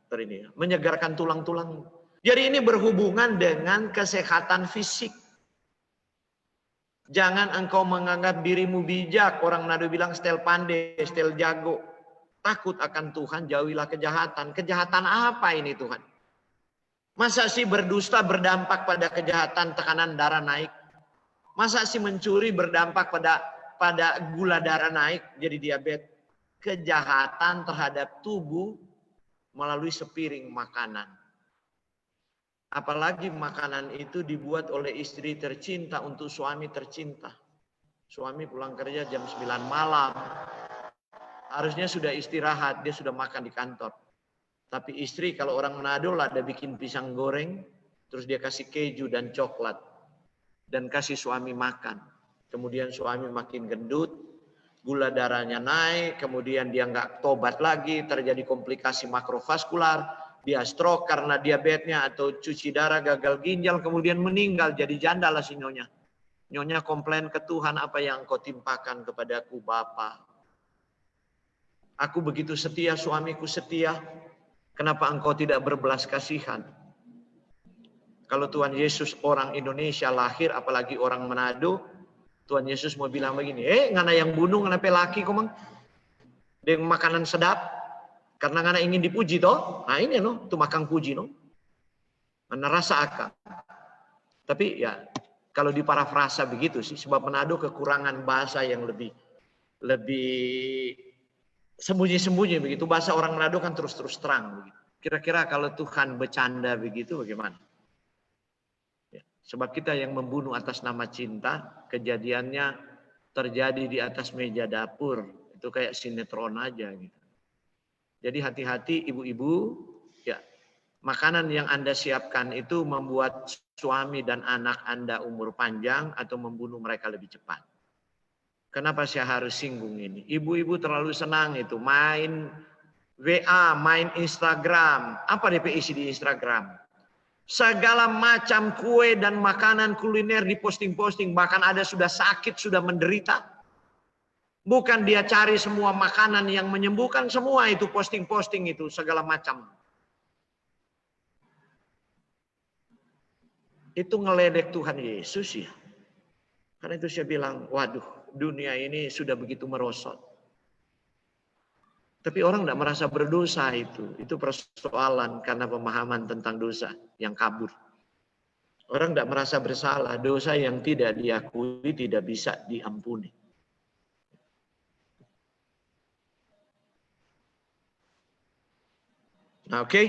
S1: terini ya. Menyegarkan tulang-tulang. Jadi ini berhubungan dengan kesehatan fisik. Jangan engkau menganggap dirimu bijak. Orang Nado bilang stel pandai, stel jago. Takut akan Tuhan, jauhilah kejahatan. Kejahatan apa ini Tuhan? Masa sih berdusta berdampak pada kejahatan, tekanan darah naik? Masa sih mencuri berdampak pada gula darah naik, jadi diabetes? Kejahatan terhadap tubuh melalui sepiring makanan. Apalagi makanan itu dibuat oleh istri tercinta untuk suami tercinta. Suami pulang kerja jam 9 malam. Harusnya sudah istirahat, dia sudah makan di kantor. Tapi istri kalau orang Manado lah ada bikin pisang goreng, terus dia kasih keju dan coklat. Dan kasih suami makan. Kemudian suami makin gendut, gula darahnya naik, kemudian dia nggak tobat lagi, terjadi komplikasi makrovaskular. Dia stroke karena diabetesnya atau cuci darah gagal ginjal, kemudian meninggal jadi janda lah si nyonya. Nyonya komplain ke Tuhan, apa yang kau timpakan kepadaku Bapa? Aku begitu setia, suamiku setia. Kenapa engkau tidak berbelas kasihan? Kalau Tuhan Yesus orang Indonesia lahir, apalagi orang Manado, Tuhan Yesus mau bilang begini, ngana yang bunuh, ngana pelaki komang. Dengan makanan sedap. Karena ngana ingin dipuji toh, nah ini no, tu makan puji no. Ngana rasa akal. Tapi ya kalau diparafrasa begitu sih, sebab Manado kekurangan bahasa yang lebih sembunyi-sembunyi begitu. Bahasa orang Manado kan terus-terus terang begitu. Kira-kira kalau Tuhan bercanda begitu bagaimana? Ya, sebab kita yang membunuh atas nama cinta, kejadiannya terjadi di atas meja dapur. Itu kayak sinetron aja gitu. Jadi hati-hati ibu-ibu, ya makanan yang Anda siapkan itu membuat suami dan anak Anda umur panjang atau membunuh mereka lebih cepat. Kenapa saya harus singgung ini? Ibu-ibu terlalu senang itu main WA, main Instagram. Apa DP isi di Instagram? Segala macam kue dan makanan kuliner diposting-posting. Bahkan ada sudah sakit, sudah menderita. Bukan dia cari semua makanan yang menyembuhkan, semua itu posting-posting itu segala macam. Itu ngeledek Tuhan Yesus ya. Karena itu saya bilang, waduh, dunia ini sudah begitu merosot. Tapi orang tidak merasa berdosa itu. Itu persoalan karena pemahaman tentang dosa yang kabur. Orang tidak merasa bersalah. Dosa yang tidak diakui tidak bisa diampuni. Nah, oke.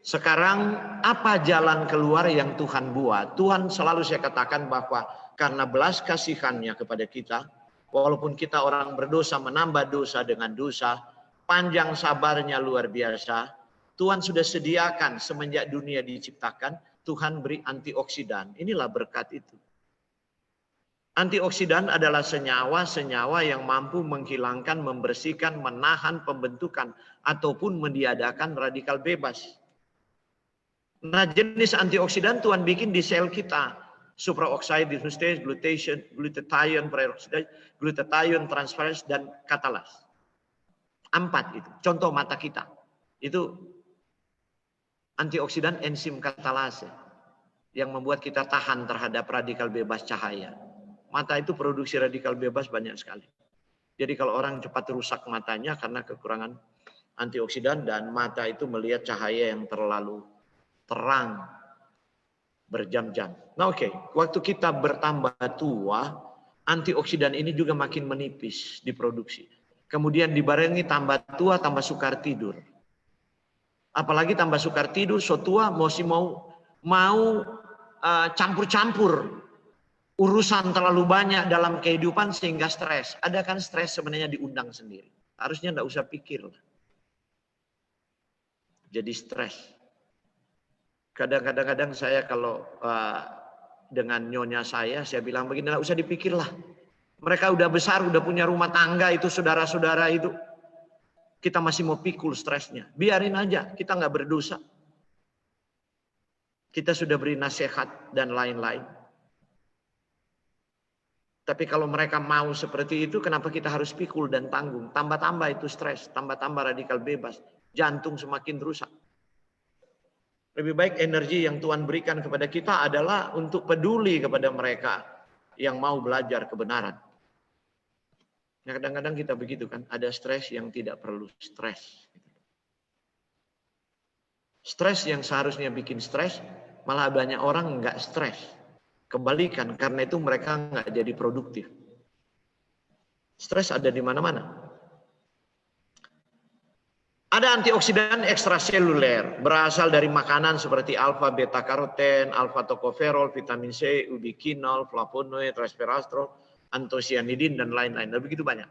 S1: Sekarang apa jalan keluar yang Tuhan buat? Tuhan selalu saya katakan bahwa karena belas kasihannya kepada kita, walaupun kita orang berdosa menambah dosa dengan dosa, panjang sabarnya luar biasa. Tuhan sudah sediakan semenjak dunia diciptakan, Tuhan beri antioksidan. Inilah berkat itu. Antioksidan adalah senyawa-senyawa yang mampu menghilangkan, membersihkan, menahan pembentukan ataupun meniadakan radikal bebas. Nah, jenis antioksidan Tuhan bikin di sel kita. Supraoxide dismutase, glutathione peroxidase, glutathione transferase dan katalas. 4 itu. Contoh mata kita. Itu antioksidan enzim katalase yang membuat kita tahan terhadap radikal bebas cahaya. Mata itu produksi radikal bebas banyak sekali. Jadi kalau orang cepat rusak matanya karena kekurangan antioksidan dan mata itu melihat cahaya yang terlalu terang berjam-jam. Nah oke, waktu kita bertambah tua, antioksidan ini juga makin menipis diproduksi. Kemudian dibarengi tambah tua, tambah sukar tidur. Apalagi tambah sukar tidur, so tua masih mau campur-campur urusan terlalu banyak dalam kehidupan sehingga stres. Ada kan stres sebenarnya diundang sendiri. Harusnya enggak usah pikir. Jadi stres. Kadang-kadang saya kalau dengan nyonya saya bilang begini, enggak usah dipikirlah. Mereka udah besar, udah punya rumah tangga itu, saudara-saudara itu. Kita masih mau pikul stresnya. Biarin aja, kita nggak berdosa. Kita sudah beri nasihat dan lain-lain. Tapi kalau mereka mau seperti itu, kenapa kita harus pikul dan tanggung? Tambah-tambah itu stres, tambah-tambah radikal bebas. Jantung semakin rusak. Lebih baik energi yang Tuhan berikan kepada kita adalah untuk peduli kepada mereka yang mau belajar kebenaran. Nah, kadang-kadang kita begitu kan, ada stres yang tidak perlu stres. Stres yang seharusnya bikin stres, malah banyak orang nggak stres. Kembalikan, karena itu mereka nggak jadi produktif. Stres ada di mana-mana. Ada antioksidan ekstraseluler, berasal dari makanan seperti alfa beta karoten, alfa tokoferol, vitamin C, ubiquinol, flavonoid, resveratrol, antosianidin dan lain-lain. Dan begitu banyak.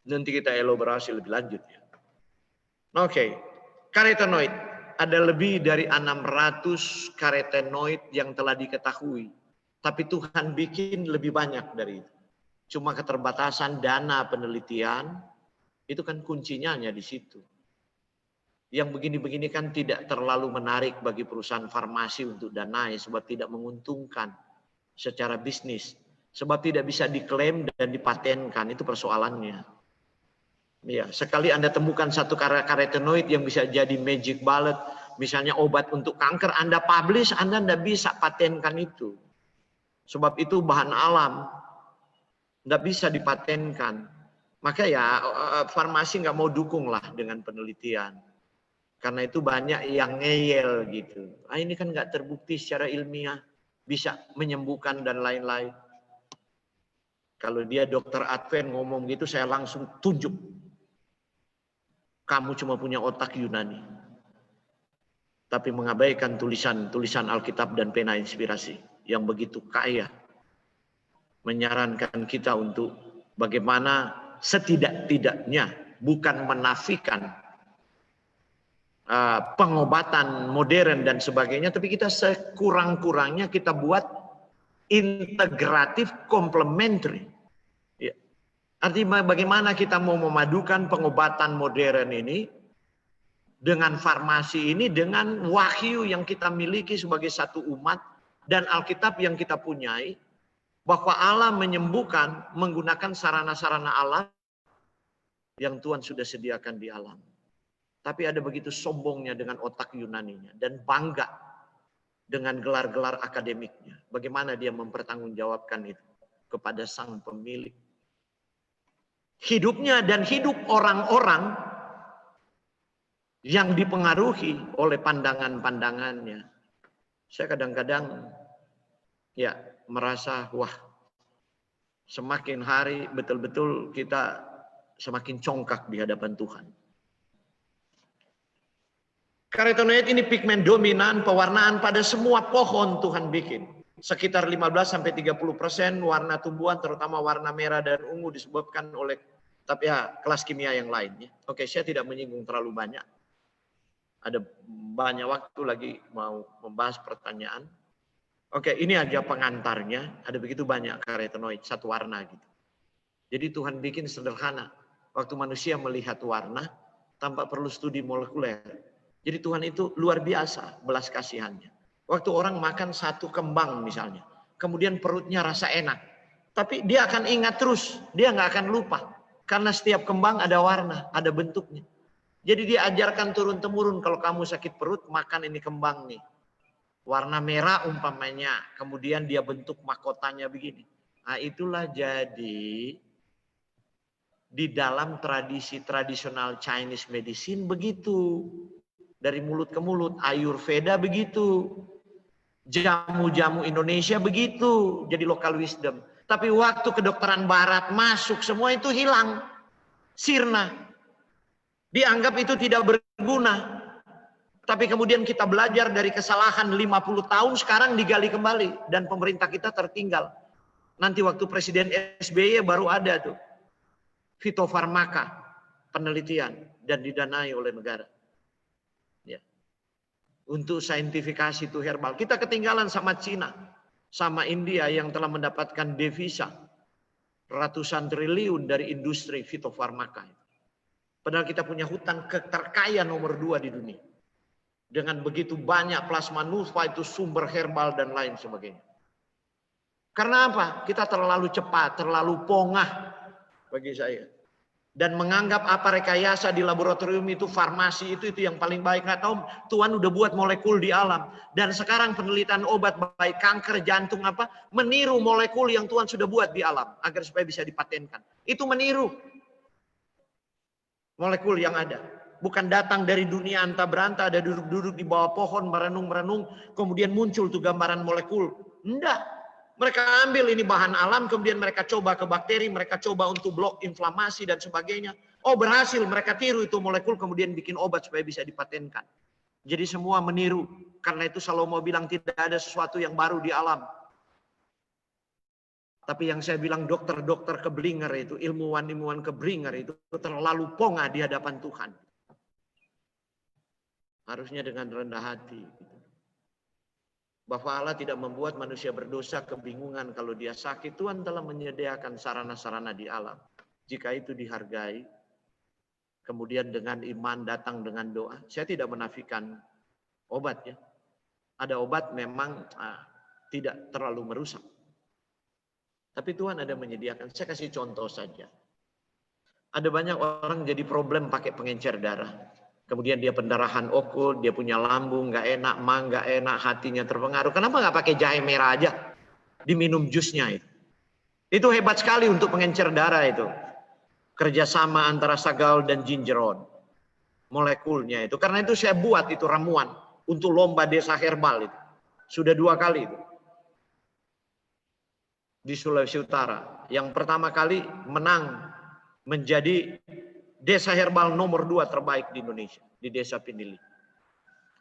S1: Nanti kita elaborasi lebih lanjut ya. Oke. Karotenoid. Ada lebih dari 600 karotenoid yang telah diketahui. Tapi Tuhan bikin lebih banyak dari itu. Cuma keterbatasan dana penelitian, itu kan kuncinya hanya di situ. Yang begini-begini kan tidak terlalu menarik bagi perusahaan farmasi untuk danai, sebab tidak menguntungkan secara bisnis. Sebab tidak bisa diklaim dan dipatenkan, itu persoalannya. Ya, sekali Anda temukan satu karotenoid yang bisa jadi magic bullet, misalnya obat untuk kanker, Anda publish, Anda tidak bisa patenkan itu. Sebab itu bahan alam, tidak bisa dipatenkan. Maka ya farmasi nggak mau dukung lah dengan penelitian. Karena itu banyak yang ngeyel gitu. Ini kan nggak terbukti secara ilmiah, bisa menyembuhkan dan lain-lain. Kalau dia dokter Advent ngomong gitu, saya langsung tunjuk. Kamu cuma punya otak Yunani. Tapi mengabaikan tulisan Alkitab dan pena inspirasi yang begitu kaya. Menyarankan kita untuk bagaimana setidak-tidaknya, bukan menafikan pengobatan modern dan sebagainya, tapi kita sekurang-kurangnya kita buat integratif complementary. Ya. Artinya bagaimana kita mau memadukan pengobatan modern ini dengan farmasi ini, dengan wahyu yang kita miliki sebagai satu umat dan Alkitab yang kita punyai, bahwa Allah menyembuhkan menggunakan sarana-sarana alam yang Tuhan sudah sediakan di alam. Tapi ada begitu sombongnya dengan otak Yunaninya dan bangga dengan gelar-gelar akademiknya. Bagaimana dia mempertanggungjawabkan itu kepada sang pemilik. Hidupnya dan hidup orang-orang yang dipengaruhi oleh pandangan-pandangannya. Saya kadang-kadang ya merasa wah, semakin hari betul-betul kita semakin congkak di hadapan Tuhan. Karotenoid ini pigmen dominan pewarnaan pada semua pohon Tuhan bikin. Sekitar 15-30% warna tumbuhan, terutama warna merah dan ungu disebabkan oleh kelas kimia yang lainnya. Oke, saya tidak menyinggung terlalu banyak. Ada banyak waktu lagi mau membahas pertanyaan. Oke, ini aja pengantarnya. Ada begitu banyak karotenoid, satu warna gitu. Jadi Tuhan bikin sederhana. Waktu manusia melihat warna, tanpa perlu studi molekuler. Jadi Tuhan itu luar biasa belas kasihannya. Waktu orang makan satu kembang misalnya, kemudian perutnya rasa enak. Tapi dia akan ingat terus, dia nggak akan lupa. Karena setiap kembang ada warna, ada bentuknya. Jadi dia ajarkan turun-temurun, kalau kamu sakit perut, makan ini kembang nih. Warna merah umpamanya, kemudian dia bentuk mahkotanya begini. Nah itulah jadi di dalam tradisi tradisional Chinese medicine begitu. Dari mulut ke mulut, Ayurveda begitu. Jamu-jamu Indonesia begitu, jadi local wisdom. Tapi waktu kedokteran barat masuk, semua itu hilang. Sirna. Dianggap itu tidak berguna. Tapi kemudian kita belajar dari kesalahan 50 tahun, sekarang digali kembali. Dan pemerintah kita tertinggal. Nanti waktu Presiden SBY baru ada tuh. Fitofarmaka, penelitian. Dan didanai oleh negara. Ya. Untuk saintifikasi itu herbal. Kita ketinggalan sama Cina. Sama India yang telah mendapatkan devisa. Ratusan triliun dari industri fitofarmaka. Padahal kita punya hutan terkaya nomor 2 di dunia. Dengan begitu banyak plasma nufa itu sumber herbal dan lain sebagainya. Karena apa? Kita terlalu cepat, terlalu pongah bagi saya. Dan menganggap apa rekayasa di laboratorium itu, farmasi itu yang paling baik. Nggak tahu, Tuhan udah buat molekul di alam. Dan sekarang penelitian obat baik kanker, jantung apa, meniru molekul yang Tuhan sudah buat di alam. Agar supaya bisa dipatenkan. Itu meniru molekul yang ada. Bukan datang dari dunia anta beranta, ada duduk-duduk di bawah pohon, merenung-merenung, kemudian muncul tuh gambaran molekul. Enggak. Mereka ambil ini bahan alam, kemudian mereka coba ke bakteri, mereka coba untuk blok inflamasi dan sebagainya. Oh berhasil, mereka tiru itu molekul, kemudian bikin obat supaya bisa dipatenkan. Jadi semua meniru. Karena itu Salomo bilang tidak ada sesuatu yang baru di alam. Tapi yang saya bilang dokter-dokter keblinger itu, ilmuwan-ilmuwan keblinger itu terlalu pongah di hadapan Tuhan. Harusnya dengan rendah hati. Bahwa Allah tidak membuat manusia berdosa kebingungan kalau dia sakit. Tuhan telah menyediakan sarana-sarana di alam. Jika itu dihargai, kemudian dengan iman datang dengan doa. Saya tidak menafikan obat ya. Ada obat memang tidak terlalu merusak. Tapi Tuhan ada menyediakan. Saya kasih contoh saja. Ada banyak orang jadi problem pakai pengencer darah. Kemudian dia pendarahan okul, dia punya lambung, nggak enak, mah nggak enak, hatinya terpengaruh. Kenapa nggak pakai jahe merah aja? Diminum jusnya itu. Itu hebat sekali untuk pengencer darah itu. Kerjasama antara sagal dan gingerol. Molekulnya itu. Karena itu saya buat itu ramuan untuk lomba desa herbal itu. Sudah 2 kali itu. Di Sulawesi Utara. Yang pertama kali menang menjadi desa herbal nomor 2 terbaik di Indonesia. Di desa Pinili.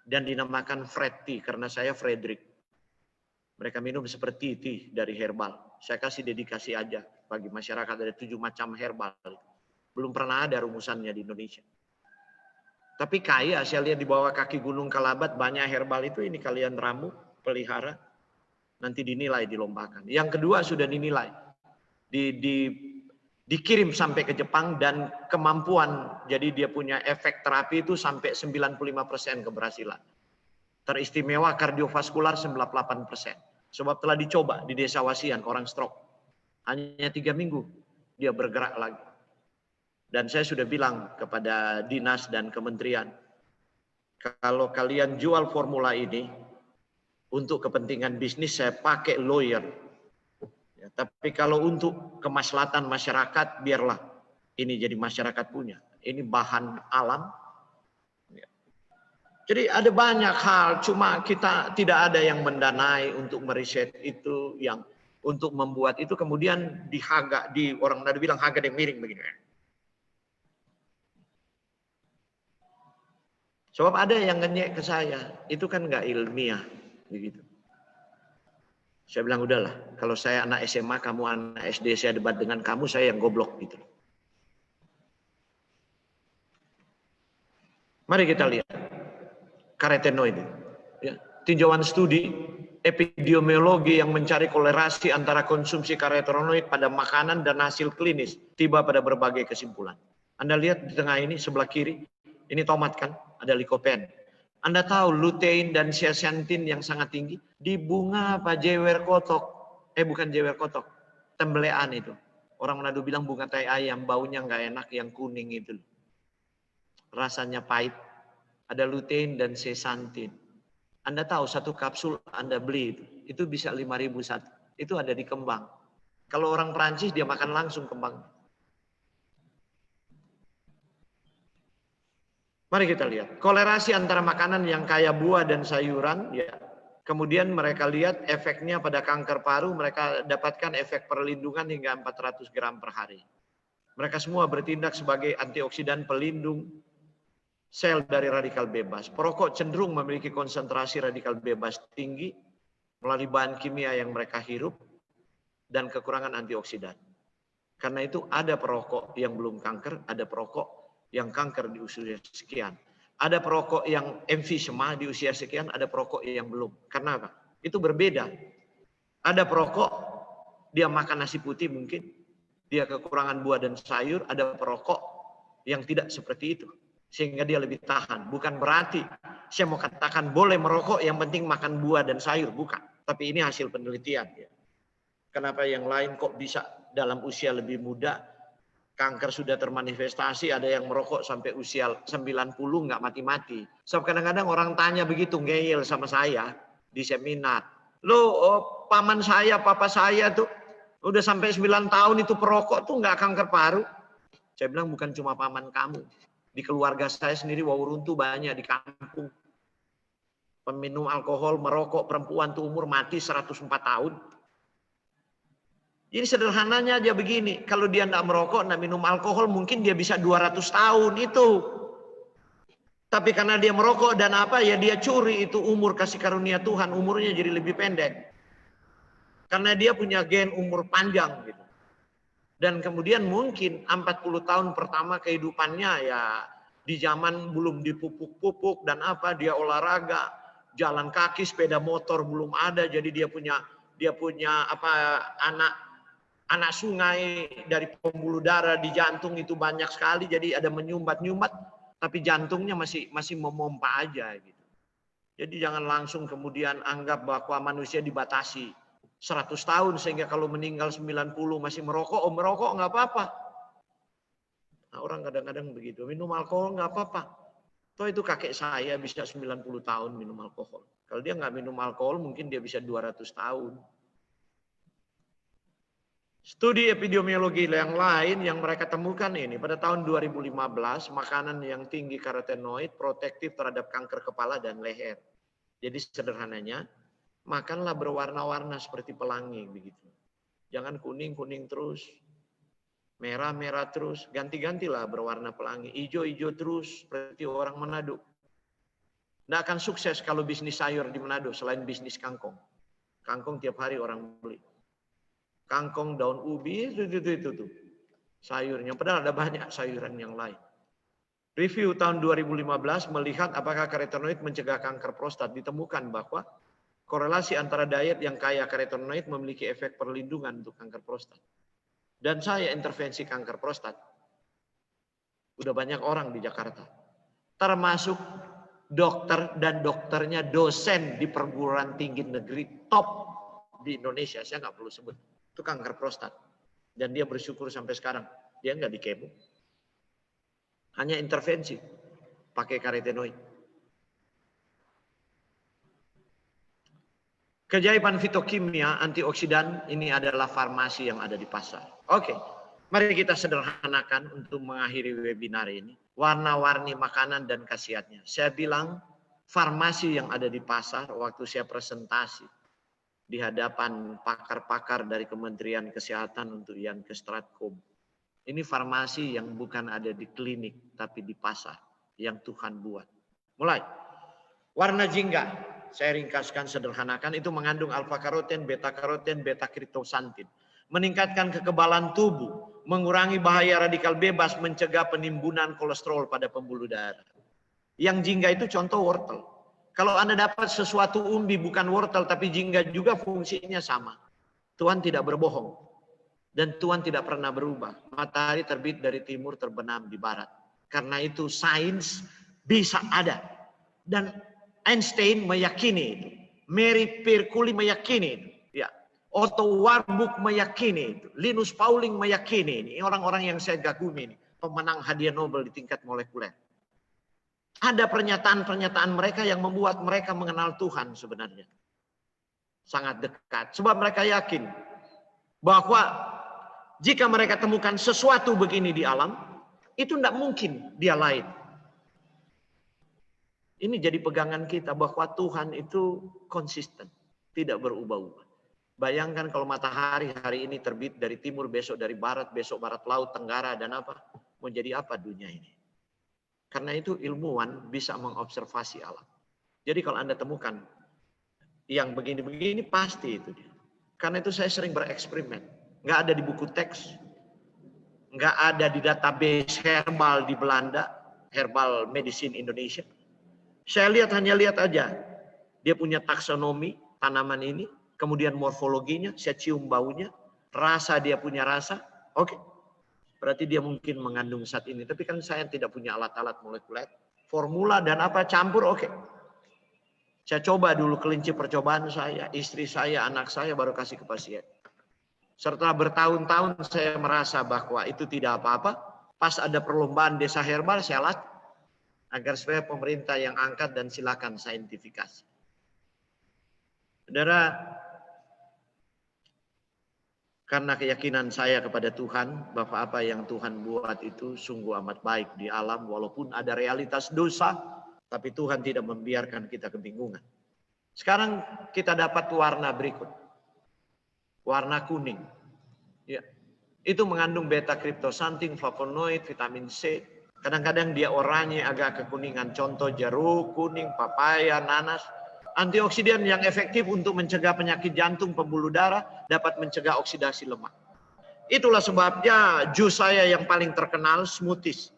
S1: Dan dinamakan Fred Tea karena saya Frederick. Mereka minum seperti tea dari herbal. Saya kasih dedikasi aja bagi masyarakat, ada 7 macam herbal. Belum pernah ada rumusannya di Indonesia. Tapi kaya, saya lihat di bawah kaki Gunung Kalabat banyak herbal itu, ini kalian ramu, pelihara. Nanti dinilai, dilombakan. Yang kedua sudah dinilai. Dikirim sampai ke Jepang dan kemampuan, jadi dia punya efek terapi itu sampai 95% keberhasilan. Teristimewa kardiovaskular 98%. Sebab telah dicoba di desa Wasian, orang stroke. Hanya 3 minggu dia bergerak lagi. Dan saya sudah bilang kepada dinas dan kementerian, kalau kalian jual formula ini, untuk kepentingan bisnis saya pakai lawyer. Ya, tapi kalau untuk kemaslahatan masyarakat, biarlah ini jadi masyarakat punya. Ini bahan alam. Ya. Jadi ada banyak hal, cuma kita tidak ada yang mendanai untuk meriset itu, yang untuk membuat itu kemudian orang tadi bilang harga yang miring begini. Sebab ada yang ngenyek ke saya, itu kan nggak ilmiah, begitu. Saya bilang udahlah, kalau saya anak SMA, kamu anak SD, saya debat dengan kamu, saya yang goblok gitu. Mari kita lihat karotenoid. Ya. Tinjauan studi epidemiologi yang mencari kolerasi antara konsumsi karotenoid pada makanan dan hasil klinis tiba pada berbagai kesimpulan. Anda lihat di tengah ini sebelah kiri, ini tomat kan, ada likopen. Anda tahu lutein dan zeaxanthin yang sangat tinggi di bunga apa jewer kotok. Bukan jewer kotok, tembelean itu. Orang Manado bilang bunga tai ayam, baunya nggak enak, yang kuning itu. Rasanya pahit. Ada lutein dan zeaxanthin. Anda tahu satu kapsul Anda beli itu bisa 5.000 satu. Itu ada di kembang. Kalau orang Perancis dia makan langsung kembang. Mari kita lihat kolerasi antara makanan yang kaya buah dan sayuran, ya, Kemudian mereka lihat efeknya pada kanker paru, mereka dapatkan efek perlindungan hingga 400 gram per hari. Mereka semua bertindak sebagai antioksidan pelindung sel dari radikal bebas. Perokok cenderung memiliki konsentrasi radikal bebas tinggi melalui bahan kimia yang mereka hirup dan kekurangan antioksidan. Karena itu ada perokok yang belum kanker, ada perokok yang kanker di usia sekian. Ada perokok yang emfisema di usia sekian, ada perokok yang belum. Karena apa? Itu berbeda. Ada perokok, dia makan nasi putih mungkin, dia kekurangan buah dan sayur, ada perokok yang tidak seperti itu. Sehingga dia lebih tahan. Bukan berarti saya mau katakan boleh merokok, yang penting makan buah dan sayur. Bukan. Tapi ini hasil penelitian. Ya. Kenapa yang lain kok bisa dalam usia lebih muda, kanker sudah termanifestasi, ada yang merokok sampai usia 90 nggak mati-mati. Sebab kadang-kadang orang tanya begitu, ngeyel sama saya di seminar. Paman saya, papa saya tuh udah sampai 9 tahun itu perokok tuh nggak kanker paru. Saya bilang bukan cuma paman kamu. Di keluarga saya sendiri wawuruntu banyak di kampung. Peminum alkohol, merokok, perempuan tuh umur mati 104 tahun. Jadi sederhananya aja begini, kalau dia tidak merokok, tidak minum alkohol, mungkin dia bisa 200 tahun itu. Tapi karena dia merokok dan apa ya dia curi itu umur kasih karunia Tuhan, umurnya jadi lebih pendek. Karena dia punya gen umur panjang gitu. Dan kemudian mungkin 40 tahun pertama kehidupannya ya di zaman belum dipupuk-pupuk dan apa dia olahraga, jalan kaki, sepeda motor belum ada, jadi dia punya anak sungai dari pembuluh darah di jantung itu banyak sekali, jadi ada menyumbat-nyumbat, tapi jantungnya masih memompa aja gitu. Jadi jangan langsung kemudian anggap bahwa manusia dibatasi 100 tahun sehingga kalau meninggal 90 masih merokok, merokok nggak apa-apa. Nah, orang kadang-kadang begitu, minum alkohol nggak apa-apa. Toh itu kakek saya bisa 90 tahun minum alkohol. Kalau dia nggak minum alkohol mungkin dia bisa 200 tahun. Studi epidemiologi yang lain yang mereka temukan ini, pada tahun 2015, makanan yang tinggi karotenoid protektif terhadap kanker kepala dan leher. Jadi sederhananya, makanlah berwarna-warna seperti pelangi begitu. Jangan kuning-kuning terus, merah-merah terus, ganti-gantilah berwarna pelangi, hijau-hijau terus seperti orang Manado. Nggak akan sukses kalau bisnis sayur di Manado selain bisnis kangkong. Kangkong tiap hari orang beli. Kangkong, daun ubi, itu tuh. Sayurnya, padahal ada banyak sayuran yang lain. Review tahun 2015 melihat apakah karotenoid mencegah kanker prostat. Ditemukan bahwa korelasi antara diet yang kaya karotenoid memiliki efek perlindungan untuk kanker prostat. Dan saya intervensi kanker prostat. Udah banyak orang di Jakarta. Termasuk dokter dan dokternya dosen di perguruan tinggi negeri top di Indonesia. Saya nggak perlu sebut. Itu kanker prostat. Dan dia bersyukur sampai sekarang. Dia nggak di kemo. Hanya intervensi. Pakai karotenoid. Keajaiban fitokimia antioksidan ini adalah farmasi yang ada di pasar. Oke. Mari kita sederhanakan untuk mengakhiri webinar ini. Warna-warni makanan dan khasiatnya. Saya bilang farmasi yang ada di pasar waktu saya presentasi di hadapan pakar-pakar dari Kementerian Kesehatan untuk yang ke Stratkom. Ini farmasi yang bukan ada di klinik, tapi di pasar yang Tuhan buat. Mulai. Warna jingga, saya ringkaskan sederhanakan, itu mengandung alfa-karoten, beta-karoten, beta-kriptosantin. Meningkatkan kekebalan tubuh, mengurangi bahaya radikal bebas, mencegah penimbunan kolesterol pada pembuluh darah. Yang jingga itu contoh wortel. Kalau Anda dapat sesuatu umbi bukan wortel tapi jingga juga fungsinya sama. Tuhan tidak berbohong. Dan Tuhan tidak pernah berubah. Matahari terbit dari timur terbenam di barat. Karena itu sains bisa ada. Dan Einstein meyakini itu. Mary Perkuli meyakini itu. Ya. Otto Warburg meyakini itu. Linus Pauling meyakini ini. Orang-orang yang saya kagumi ini. Pemenang hadiah Nobel di tingkat molekuler. Ada pernyataan-pernyataan mereka yang membuat mereka mengenal Tuhan sebenarnya. Sangat dekat. Sebab mereka yakin bahwa jika mereka temukan sesuatu begini di alam, itu tidak mungkin dia lain. Ini jadi pegangan kita bahwa Tuhan itu konsisten, tidak berubah-ubah. Bayangkan kalau matahari hari ini terbit dari timur, besok dari barat, besok barat laut, tenggara, dan apa? Mau jadi apa dunia ini? Karena itu ilmuwan bisa mengobservasi alam. Jadi kalau Anda temukan yang begini-begini pasti itu dia. Karena itu saya sering bereksperimen. Nggak ada di buku teks, nggak ada di database herbal di Belanda, herbal medicine Indonesia. Saya hanya lihat aja. Dia punya taksonomi tanaman ini, kemudian morfologinya, saya cium baunya, rasa dia punya rasa, oke. Berarti dia mungkin mengandung zat ini. Tapi kan saya tidak punya alat-alat molekuler, formula dan apa campur, oke. Saya coba dulu kelinci percobaan saya, istri saya, anak saya baru kasih ke pasien. Setelah bertahun-tahun saya merasa bahwa itu tidak apa-apa. Pas ada perlombaan desa herbal, saya latih. Agar supaya pemerintah yang angkat dan silakan saintifikasi. Saudara, karena keyakinan saya kepada Tuhan, bahwa apa yang Tuhan buat itu sungguh amat baik di alam, walaupun ada realitas dosa, tapi Tuhan tidak membiarkan kita kebingungan. Sekarang kita dapat warna berikut. Warna kuning. Ya. Itu mengandung beta kriptosantin, flavonoid, vitamin C. Kadang-kadang dia oranye agak kekuningan. Contoh jeruk, kuning, papaya, nanas. Antioksidan yang efektif untuk mencegah penyakit jantung, pembuluh darah, dapat mencegah oksidasi lemak. Itulah sebabnya jus saya yang paling terkenal, smoothies.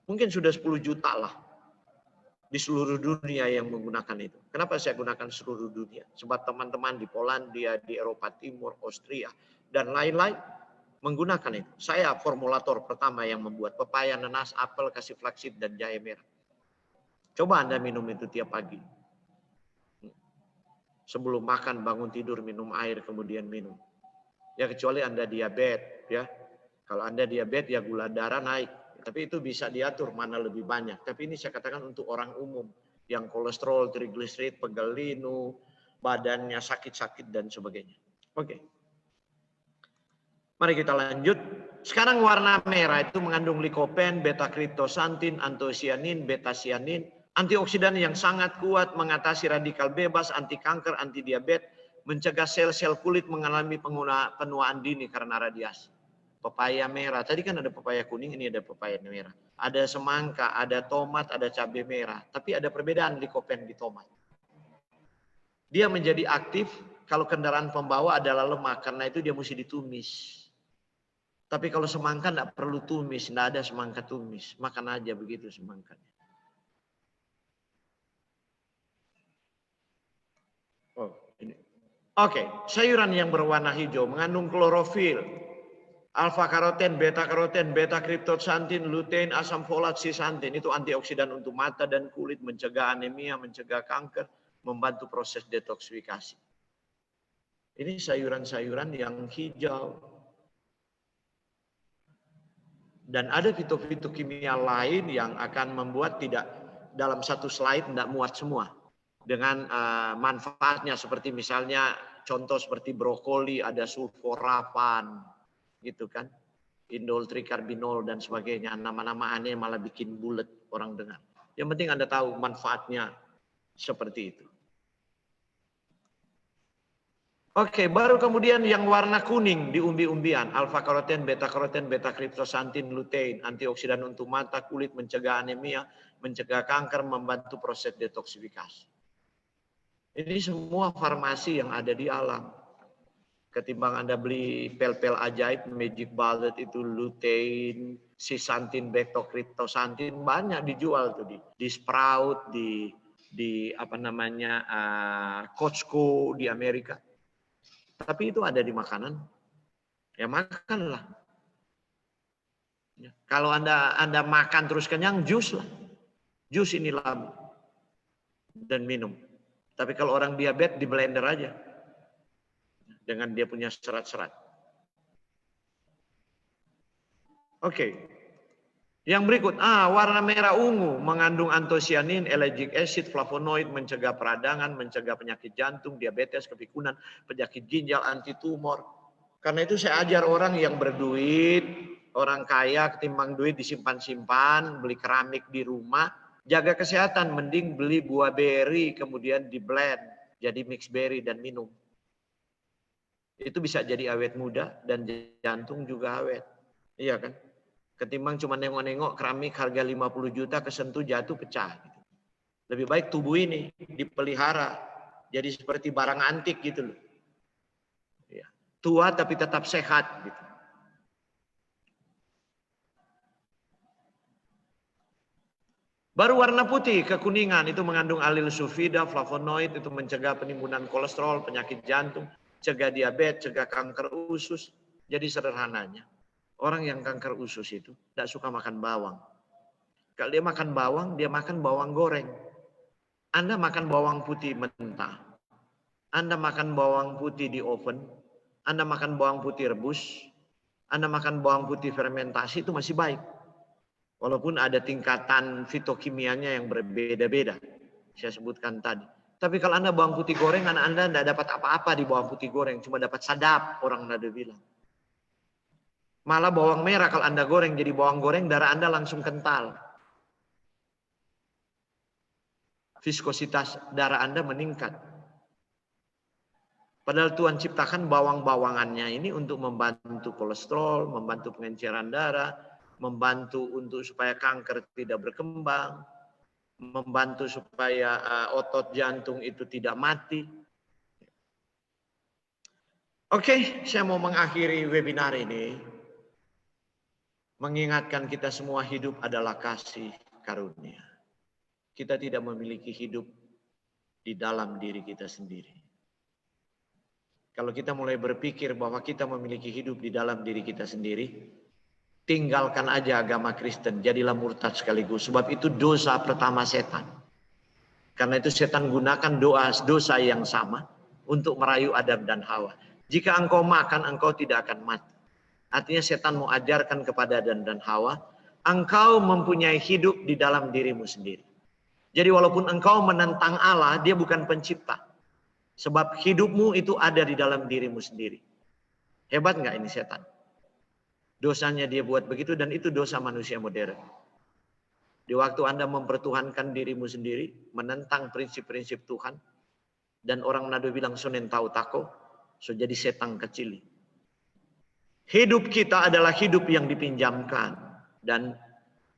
S1: Mungkin sudah 10 juta lah di seluruh dunia yang menggunakan itu. Kenapa saya gunakan seluruh dunia? Sebab teman-teman di Polandia, di Eropa Timur, Austria, dan lain-lain menggunakan itu. Saya formulator pertama yang membuat pepaya, nanas, apel, kasih flaxseed, dan jahe merah. Coba Anda minum itu tiap pagi. Sebelum makan, bangun tidur, minum air, kemudian minum. Ya kecuali Anda diabetes, ya. Kalau Anda diabetes, ya gula darah naik. Tapi itu bisa diatur mana lebih banyak. Tapi ini saya katakan untuk orang umum. Yang kolesterol, trigliserid, pegal linu, badannya sakit-sakit, dan sebagainya. Oke. Mari kita lanjut. Sekarang warna merah itu mengandung likopen, beta kriptosantin, antosianin, beta sianin, antioksidan yang sangat kuat, mengatasi radikal bebas, anti kanker, anti diabetes, mencegah sel-sel kulit mengalami penuaan dini karena radiasi. Pepaya merah, tadi kan ada pepaya kuning, ini ada pepaya merah. Ada semangka, ada tomat, ada cabai merah. Tapi ada perbedaan likopen di tomat. Dia menjadi aktif kalau kendaraan pembawa adalah lemak, karena itu dia mesti ditumis. Tapi kalau semangka tidak perlu tumis, tidak ada semangka tumis. Makan aja begitu semangkanya. Oh, ini. Oke, sayuran yang berwarna hijau mengandung klorofil, alfa karoten, beta kriptosantin, lutein, asam folat, zeaxanthin. Itu antioksidan untuk mata dan kulit, mencegah anemia, mencegah kanker, membantu proses detoksifikasi. Ini sayuran-sayuran yang hijau. Dan ada fitokimia lain yang akan membuat tidak dalam satu slide tidak muat semua. Dengan manfaatnya seperti misalnya contoh seperti brokoli ada sulforafan gitu kan. Indol, trikarbinol dan sebagainya. Nama-nama aneh malah bikin bulet orang dengar. Yang penting Anda tahu manfaatnya seperti itu. Oke, baru kemudian yang warna kuning di umbi-umbian, alfa karoten, beta kriptosantin, lutein, antioksidan untuk mata, kulit, mencegah anemia, mencegah kanker, membantu proses detoksifikasi. Ini semua farmasi yang ada di alam. Ketimbang Anda beli pel-pel ajaib, magic bullet itu lutein, zeaxanthin, beta kriptosantin banyak dijual tuh di Sprout, di apa namanya Costco di Amerika. Tapi itu ada di makanan, ya makanlah. Ya. Kalau Anda makan terus kenyang, jus lah. Jus ini labu. Dan minum. Tapi kalau orang diabetes, di blender aja. Dengan dia punya serat-serat. Oke. Yang berikut, warna merah ungu mengandung antosianin, ellagic acid, flavonoid, mencegah peradangan, mencegah penyakit jantung, diabetes, kepikunan, penyakit ginjal, anti tumor. Karena itu saya ajar orang yang berduit, orang kaya ketimbang duit disimpan-simpan, beli keramik di rumah, Jaga kesehatan, mending beli buah beri kemudian di blend jadi mix berry dan minum. Itu bisa jadi awet muda dan jantung juga awet. Iya kan? Ketimbang cuma nengok-nengok keramik harga 50 juta kesentuh jatuh pecah. Lebih baik tubuh ini dipelihara jadi seperti barang antik gitu loh. Ya. Tua tapi tetap sehat gitu. Baru warna putih, kekuningan itu mengandung alil sulfida, flavonoid, itu mencegah penimbunan kolesterol, penyakit jantung, cegah diabetes, cegah kanker usus. Jadi sederhananya, orang yang kanker usus itu tidak suka makan bawang. Kalau dia makan bawang, dia makan bawang goreng. Anda makan bawang putih mentah, Anda makan bawang putih di oven, Anda makan bawang putih rebus, Anda makan bawang putih fermentasi, itu masih baik. Walaupun ada tingkatan fitokimianya yang berbeda-beda. Saya sebutkan tadi. Tapi kalau Anda bawang putih goreng, Anda tidak dapat apa-apa di bawang putih goreng. Cuma dapat sadap, orang Nado bilang. Malah bawang merah kalau Anda goreng jadi bawang goreng, darah Anda langsung kental. Viskositas darah Anda meningkat. Padahal Tuhan ciptakan bawang-bawangannya ini untuk membantu kolesterol, membantu pengenceran darah, membantu untuk supaya kanker tidak berkembang, membantu supaya otot jantung itu tidak mati. Oke, saya mau mengakhiri webinar ini mengingatkan kita semua hidup adalah kasih karunia. Kita tidak memiliki hidup di dalam diri kita sendiri. Kalau kita mulai berpikir bahwa kita memiliki hidup di dalam diri kita sendiri, tinggalkan aja agama Kristen, jadilah murtad sekaligus. Sebab itu dosa pertama setan. Karena itu setan gunakan dosa yang sama untuk merayu Adam dan Hawa. Jika engkau makan, engkau tidak akan mati. Artinya setan mau ajarkan kepada Adam dan Hawa, engkau mempunyai hidup di dalam dirimu sendiri. Jadi walaupun engkau menentang Allah, dia bukan pencipta. Sebab hidupmu itu ada di dalam dirimu sendiri. Hebat nggak ini setan? Dosanya dia buat begitu dan itu dosa manusia modern. Di waktu Anda mempertuhankan dirimu sendiri, menentang prinsip-prinsip Tuhan, dan orang Nado bilang sonen tahu tako, so jadi setan kecil. Hidup kita adalah hidup yang dipinjamkan dan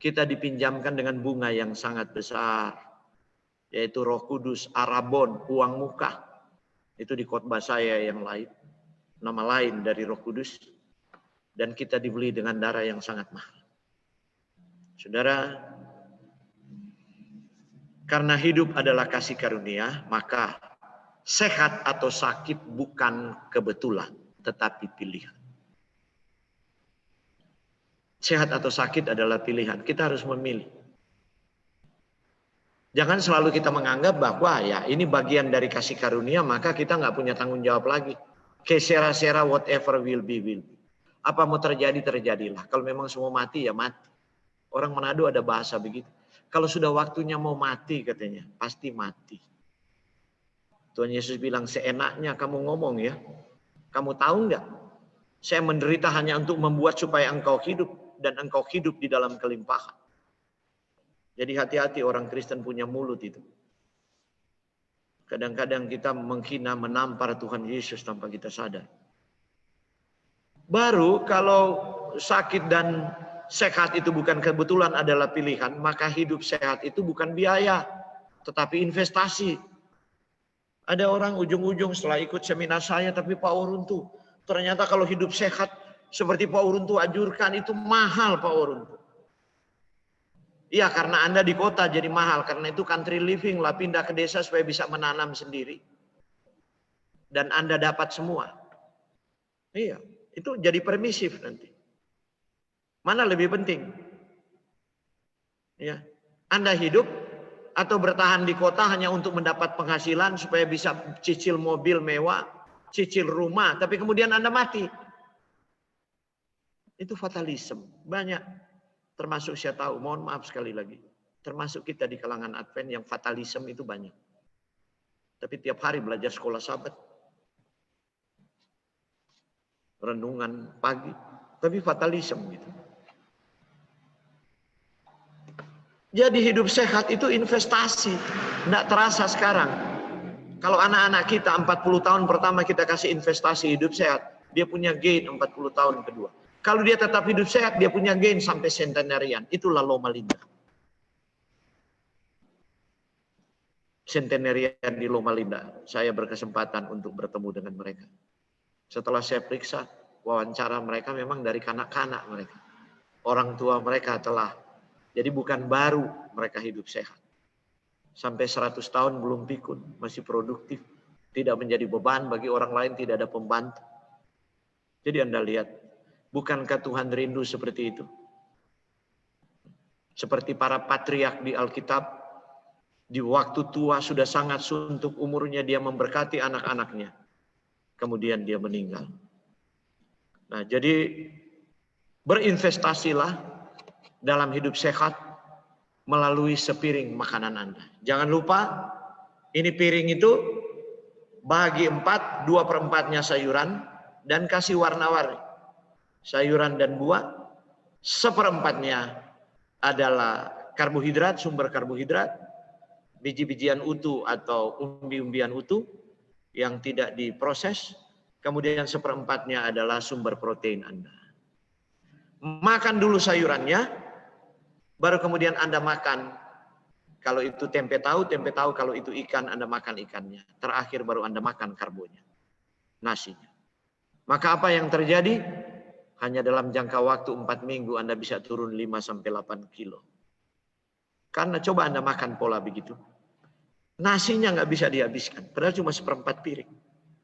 S1: kita dipinjamkan dengan bunga yang sangat besar, yaitu Roh Kudus, Arabon, uang muka. Itu di khotbah saya yang lain, nama lain dari Roh Kudus, dan kita dibeli dengan darah yang sangat mahal. Saudara, karena hidup adalah kasih karunia, maka sehat atau sakit bukan kebetulan, tetapi pilihan. Sehat atau sakit adalah pilihan, kita harus memilih. Jangan selalu kita menganggap bahwa ya ini bagian dari kasih karunia, maka kita nggak punya tanggung jawab lagi. Kesera-sera whatever will be, will be. Apa mau terjadi, terjadilah. Kalau memang semua mati, ya mati. Orang Manado ada bahasa begitu. Kalau sudah waktunya mau mati katanya, pasti mati. Tuhan Yesus bilang, seenaknya kamu ngomong ya. Kamu tahu nggak? Saya menderita hanya untuk membuat supaya engkau hidup. Dan engkau hidup di dalam kelimpahan. Jadi hati-hati orang Kristen punya mulut itu. Kadang-kadang kita menghina, menampar Tuhan Yesus tanpa kita sadar. Baru kalau sakit dan sehat itu bukan kebetulan adalah pilihan, maka hidup sehat itu bukan biaya, tetapi investasi. Ada orang ujung-ujung setelah ikut seminar saya, tapi Pak Uruntu, ternyata kalau hidup sehat seperti Pak Uruntu ajurkan itu mahal Pak Uruntu. Iya, karena Anda di kota jadi mahal. Karena itu country living lah, pindah ke desa supaya bisa menanam sendiri. Dan Anda dapat semua. Iya, itu jadi permisif nanti. Mana lebih penting? Ya, Anda hidup atau bertahan di kota hanya untuk mendapat penghasilan supaya bisa cicil mobil mewah, cicil rumah, tapi kemudian Anda mati. Itu fatalisme. Banyak. Termasuk saya tahu, mohon maaf sekali lagi. Termasuk kita di kalangan Advent yang fatalisme itu banyak. Tapi tiap hari belajar sekolah Sabat. Renungan pagi. Tapi fatalisme gitu. Jadi hidup sehat itu investasi. Tidak terasa sekarang. Kalau anak-anak kita 40 tahun pertama kita kasih investasi hidup sehat, dia punya gain 40 tahun kedua. Kalau dia tetap hidup sehat, dia punya gain sampai centenarian. Itulah Loma Linda. Centenarian di Loma Linda. Saya berkesempatan untuk bertemu dengan mereka. Setelah saya periksa, wawancara mereka memang dari kanak-kanak mereka. Orang tua mereka telah, jadi bukan baru mereka hidup sehat. Sampai 100 tahun belum pikun, masih produktif. Tidak menjadi beban bagi orang lain, tidak ada pembantu. Jadi Anda lihat, bukankah Tuhan rindu seperti itu? Seperti para patriark di Alkitab, di waktu tua sudah sangat suntuk umurnya, dia memberkati anak-anaknya. Kemudian dia meninggal. Nah, jadi berinvestasilah dalam hidup sehat melalui sepiring makanan Anda. Jangan lupa, ini piring itu bagi 4, 2/4-nya sayuran dan kasih warna-warni. Sayuran dan buah, 1/4-nya adalah karbohidrat, sumber karbohidrat, biji-bijian utuh atau umbi-umbian utuh yang tidak diproses. Kemudian 1/4-nya adalah sumber protein Anda. Makan dulu sayurannya, baru kemudian Anda makan. Kalau itu tempe tahu, kalau itu ikan, Anda makan ikannya. Terakhir baru Anda makan karbonya, nasinya. Maka apa yang terjadi? Hanya dalam jangka waktu 4 minggu Anda bisa turun 5-8 kilo. Karena coba Anda makan pola begitu. Nasinya nggak bisa dihabiskan, padahal cuma 1/4 piring.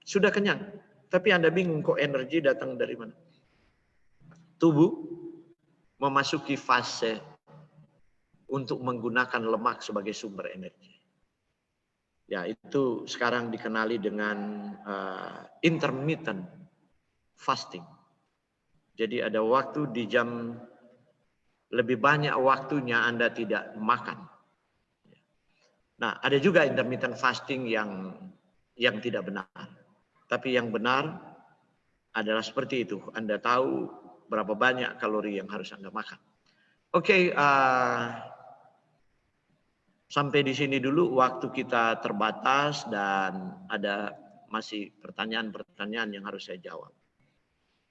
S1: Sudah kenyang, tapi Anda bingung kok energi datang dari mana. Tubuh memasuki fase untuk menggunakan lemak sebagai sumber energi. Ya, itu sekarang dikenali dengan intermittent fasting. Jadi ada waktu di jam lebih banyak waktunya Anda tidak makan. Nah, ada juga intermittent fasting yang tidak benar. Tapi yang benar adalah seperti itu. Anda tahu berapa banyak kalori yang harus Anda makan. Oke, sampai di sini dulu, waktu kita terbatas dan ada masih pertanyaan-pertanyaan yang harus saya jawab.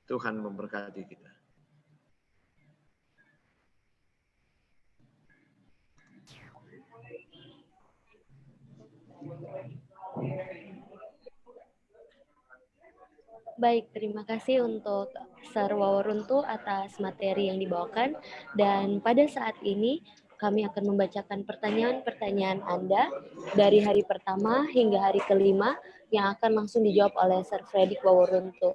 S1: Tuhan memberkati kita.
S2: Baik, terima kasih untuk Sir Waworuntu atas materi yang dibawakan. Dan pada saat ini kami akan membacakan pertanyaan-pertanyaan Anda dari hari pertama hingga hari kelima yang akan langsung dijawab oleh Sir Fredrik Waworuntu.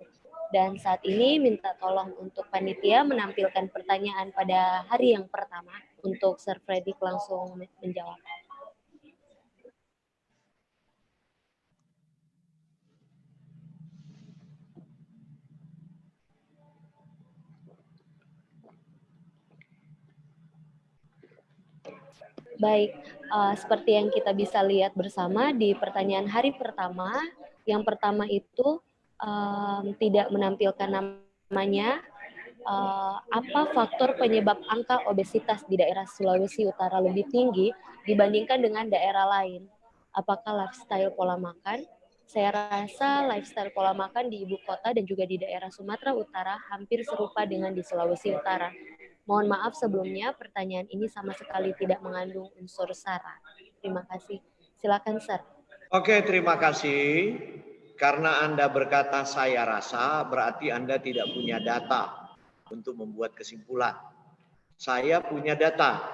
S2: Dan saat ini minta tolong untuk panitia menampilkan pertanyaan pada hari yang pertama untuk Sir Fredrik langsung menjawab. Baik, seperti yang kita bisa lihat bersama di pertanyaan hari pertama, yang pertama itu tidak menampilkan namanya, apa faktor penyebab angka obesitas di daerah Sulawesi Utara lebih tinggi dibandingkan dengan daerah lain? Apakah lifestyle pola makan? Saya rasa lifestyle pola makan di ibu kota dan juga di daerah Sumatera Utara hampir serupa dengan di Sulawesi Utara. Mohon maaf sebelumnya, pertanyaan ini sama sekali tidak mengandung unsur sara. Terima kasih. Silakan, Sir.
S1: Oke, terima kasih. Karena Anda berkata saya rasa, berarti Anda tidak punya data untuk membuat kesimpulan. Saya punya data.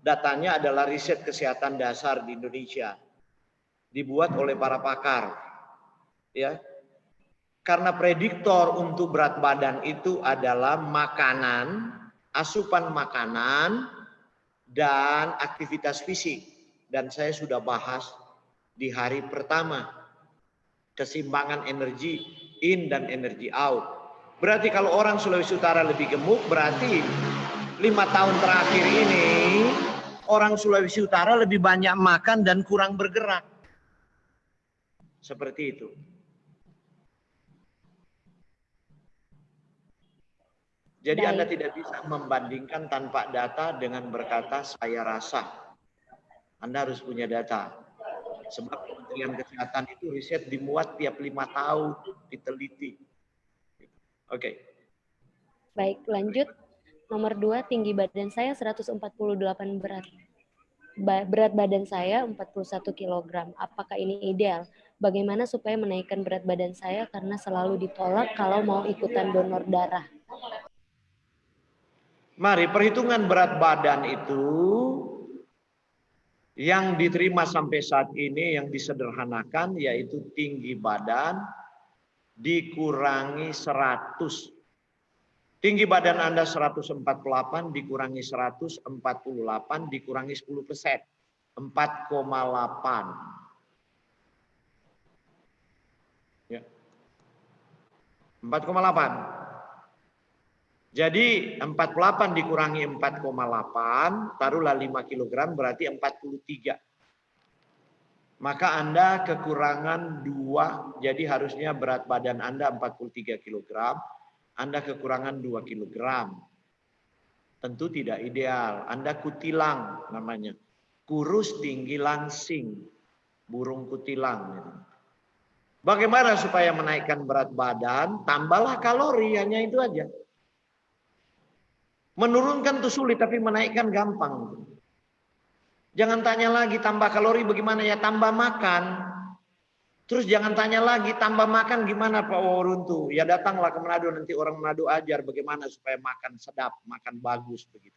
S1: Datanya adalah riset kesehatan dasar di Indonesia. Dibuat oleh para pakar. Ya. Karena prediktor untuk berat badan itu adalah makanan, asupan makanan, dan aktivitas fisik. Dan saya sudah bahas di hari pertama. Keseimbangan energi in dan energi out. Berarti kalau orang Sulawesi Utara lebih gemuk, berarti 5 tahun terakhir ini orang Sulawesi Utara lebih banyak makan dan kurang bergerak. Seperti itu. Jadi Anda
S2: Baik.
S1: tidak bisa membandingkan tanpa data dengan berkata saya rasa. Anda harus punya data. Sebab Kementerian Kesehatan itu riset dimuat tiap 5 tahun, diteliti. Oke.
S2: Baik, lanjut. Nomor 2, tinggi badan saya 148 berat. Berat badan saya 41 kg. Apakah ini ideal? Bagaimana supaya menaikkan berat badan saya karena selalu ditolak kalau mau ikutan donor darah?
S1: Mari, perhitungan berat badan itu yang diterima sampai saat ini yang disederhanakan yaitu tinggi badan dikurangi 100. Tinggi badan Anda 148 dikurangi 148 dikurangi 10%. 4,8. Ya. 4,8. Jadi 48 dikurangi 4,8, taruhlah 5 kg berarti 43. Maka Anda kekurangan 2, jadi harusnya berat badan Anda 43 kg, Anda kekurangan 2 kg. Tentu tidak ideal, Anda kutilang namanya. Kurus tinggi langsing, burung kutilang. Bagaimana supaya menaikkan berat badan? Tambahlah kalori, hanya itu aja. Menurunkan itu sulit, tapi menaikkan gampang. Jangan tanya lagi tambah kalori bagaimana ya, tambah makan. Terus jangan tanya lagi tambah makan gimana Pak Waruntu. Ya datanglah ke Manado, nanti orang Manado ajar bagaimana supaya makan sedap, makan bagus begitu.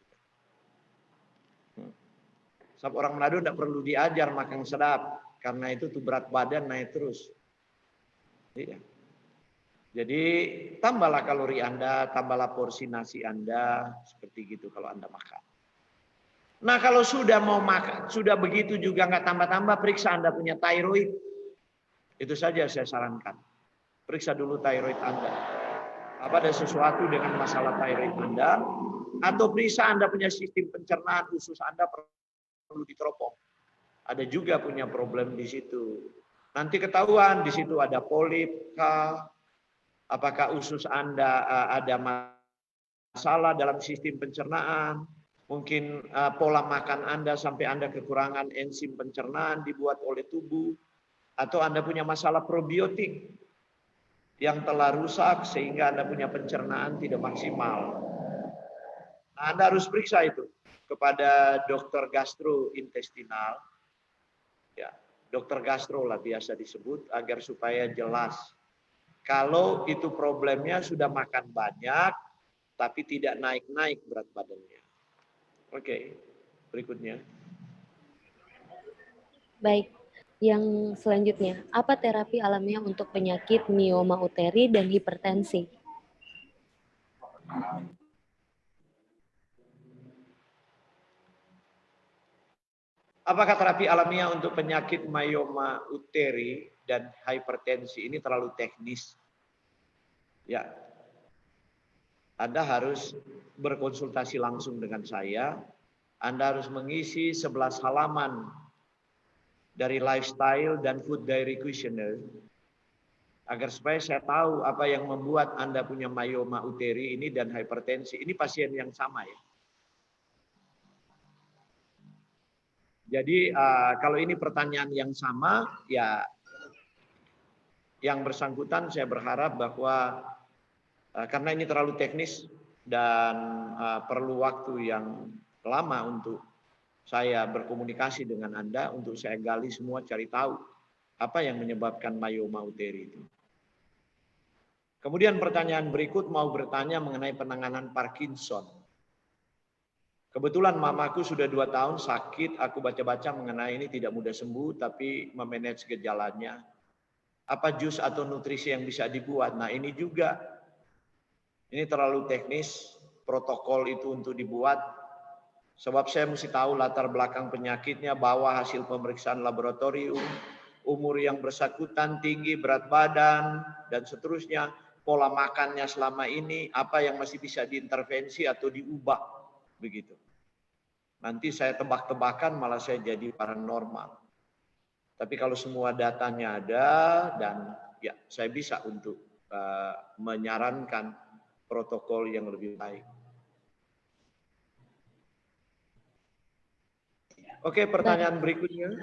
S1: Sebab orang Manado tidak perlu diajar makan sedap, karena itu tuh berat badan naik terus. Iya. Jadi tambahlah kalori Anda, tambahlah porsi nasi Anda, seperti gitu kalau Anda makan. Nah kalau sudah mau makan, sudah begitu juga nggak tambah-tambah, periksa Anda punya tiroid. Itu saja saya sarankan. Periksa dulu tiroid Anda. Apa ada sesuatu dengan masalah tiroid Anda? Atau periksa Anda punya sistem pencernaan, usus Anda perlu diteropong. Ada juga punya problem di situ. Nanti ketahuan di situ ada polip kah? Apakah usus Anda ada masalah dalam sistem pencernaan? Mungkin pola makan Anda sampai Anda kekurangan enzim pencernaan dibuat oleh tubuh. Atau Anda punya masalah probiotik yang telah rusak sehingga Anda punya pencernaan tidak maksimal. Nah, Anda harus periksa itu kepada dokter gastrointestinal. Ya, dokter gastro lah biasa disebut agar supaya jelas. Kalau itu problemnya sudah makan banyak, tapi tidak naik-naik berat badannya. Oke, berikutnya.
S2: Baik, yang selanjutnya, apa terapi alamiah untuk penyakit mioma uteri dan hipertensi?
S1: Apakah terapi alamiah untuk penyakit myoma uteri dan hipertensi ini terlalu teknis? Ya, Anda harus berkonsultasi langsung dengan saya. Anda harus mengisi 11 halaman dari lifestyle dan food diary questionnaire agar supaya saya tahu apa yang membuat Anda punya myoma uteri ini dan hipertensi. Ini pasien yang sama ya. Jadi kalau ini pertanyaan yang sama, ya yang bersangkutan saya berharap bahwa karena ini terlalu teknis dan perlu waktu yang lama untuk saya berkomunikasi dengan Anda, untuk saya gali semua, cari tahu apa yang menyebabkan myoma uteri itu. Kemudian pertanyaan berikut mau bertanya mengenai penanganan Parkinson. Kebetulan mamaku sudah 2 tahun sakit, aku baca-baca mengenai ini tidak mudah sembuh, tapi memanage gejalanya. Apa jus atau nutrisi yang bisa dibuat? Nah ini juga, ini terlalu teknis, protokol itu untuk dibuat. Sebab saya mesti tahu latar belakang penyakitnya, bawa hasil pemeriksaan laboratorium, umur yang bersangkutan, tinggi, berat badan, dan seterusnya. Pola makannya selama ini, apa yang masih bisa diintervensi atau diubah. Begitu. Nanti saya tebak-tebakan malah saya jadi paranormal. Tapi kalau semua datanya ada dan ya saya bisa untuk menyarankan protokol yang lebih baik. Oke, pertanyaan berikutnya.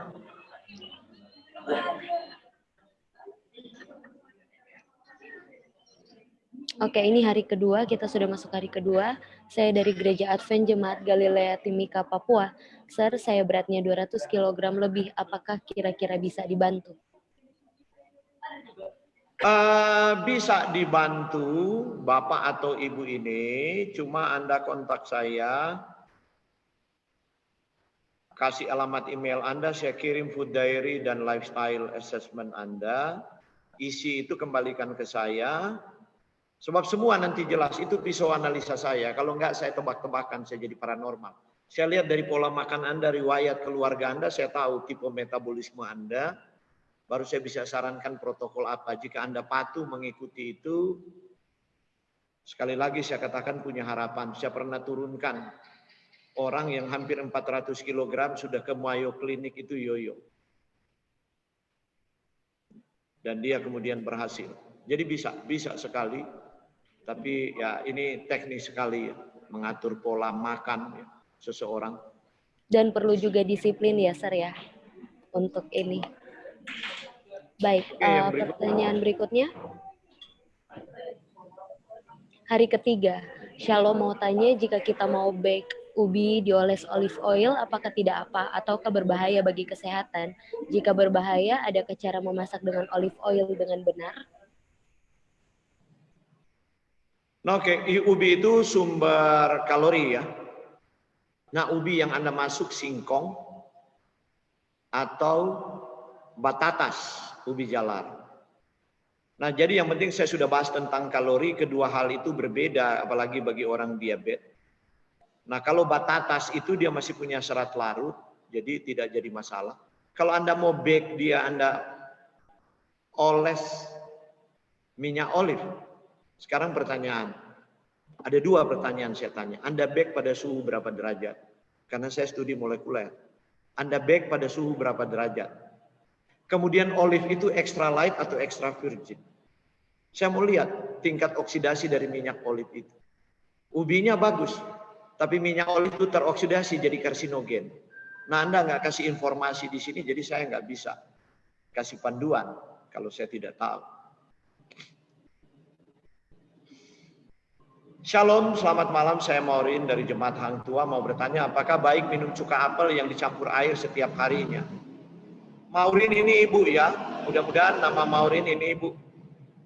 S2: Oke, ini hari kedua, kita sudah masuk hari kedua. Saya dari Gereja Advent Jemaat Galilea Timika, Papua. Sir, saya beratnya 200 kg lebih, apakah kira-kira bisa dibantu?
S1: Bisa dibantu Bapak atau Ibu ini, cuma Anda kontak saya, kasih alamat email Anda, saya kirim food diary dan lifestyle assessment Anda, isi itu kembalikan ke saya, sebab semua nanti jelas, itu pisau analisa saya, kalau enggak saya tebak-tebakan, saya jadi paranormal. Saya lihat dari pola makan Anda, riwayat keluarga Anda, saya tahu tipe metabolisme Anda, baru saya bisa sarankan protokol apa. Jika Anda patuh mengikuti itu, sekali lagi saya katakan punya harapan. Saya pernah turunkan orang yang hampir 400 kg sudah ke Mayo Clinic itu yoyo. Dan dia kemudian berhasil. Jadi bisa sekali. Tapi ya ini teknis sekali ya, mengatur pola makan ya, seseorang.
S2: Dan perlu juga disiplin ya, Sir ya, untuk ini. Baik, pertanyaan berikutnya. Hari ketiga, Shalom mau tanya, jika kita mau bake ubi dioles olive oil, apakah tidak apa ataukah berbahaya bagi kesehatan? Jika berbahaya, adakah cara memasak dengan olive oil dengan benar?
S1: Oke, ubi itu sumber kalori ya. Nah, ubi yang Anda masuk singkong atau batatas, ubi jalar. Nah, jadi yang penting saya sudah bahas tentang kalori, kedua hal itu berbeda, apalagi bagi orang diabetes. Nah, kalau batatas itu dia masih punya serat larut, jadi tidak jadi masalah. Kalau Anda mau bake dia, Anda oles minyak olive. Sekarang pertanyaan, ada dua pertanyaan saya tanya. Anda bake pada suhu berapa derajat? Karena saya studi molekuler. Anda bake pada suhu berapa derajat? Kemudian olive itu extra light atau extra virgin? Saya mau lihat tingkat oksidasi dari minyak olive itu. Ubinya bagus, tapi minyak olive itu teroksidasi jadi karsinogen. Nah, Anda nggak kasih informasi di sini, jadi saya nggak bisa kasih panduan kalau saya tidak tahu. Shalom, selamat malam. Saya Maureen dari Jemaat Hang Tua, mau bertanya apakah baik minum cuka apel yang dicampur air setiap harinya? Maureen ini ibu ya, mudah-mudahan nama Maureen ini ibu.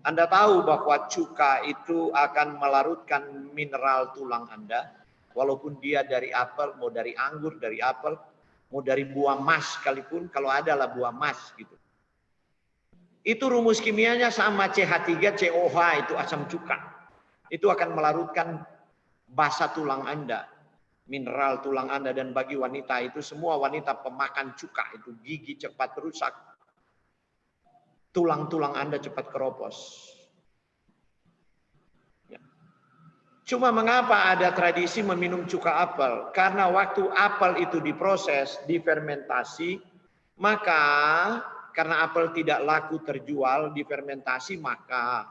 S1: Anda tahu bahwa cuka itu akan melarutkan mineral tulang Anda, walaupun dia dari apel, mau dari anggur, dari apel, mau dari buah mas sekalipun, kalau adalah buah mas gitu. Itu rumus kimianya sama CH3COH, itu asam cuka. Itu akan melarutkan basa tulang Anda, mineral tulang Anda, dan bagi wanita itu semua wanita pemakan cuka itu gigi cepat rusak. Tulang-tulang Anda cepat keropos. Ya. Cuma mengapa ada tradisi meminum cuka apel? Karena waktu apel itu diproses, difermentasi, maka karena apel tidak laku terjual, difermentasi, maka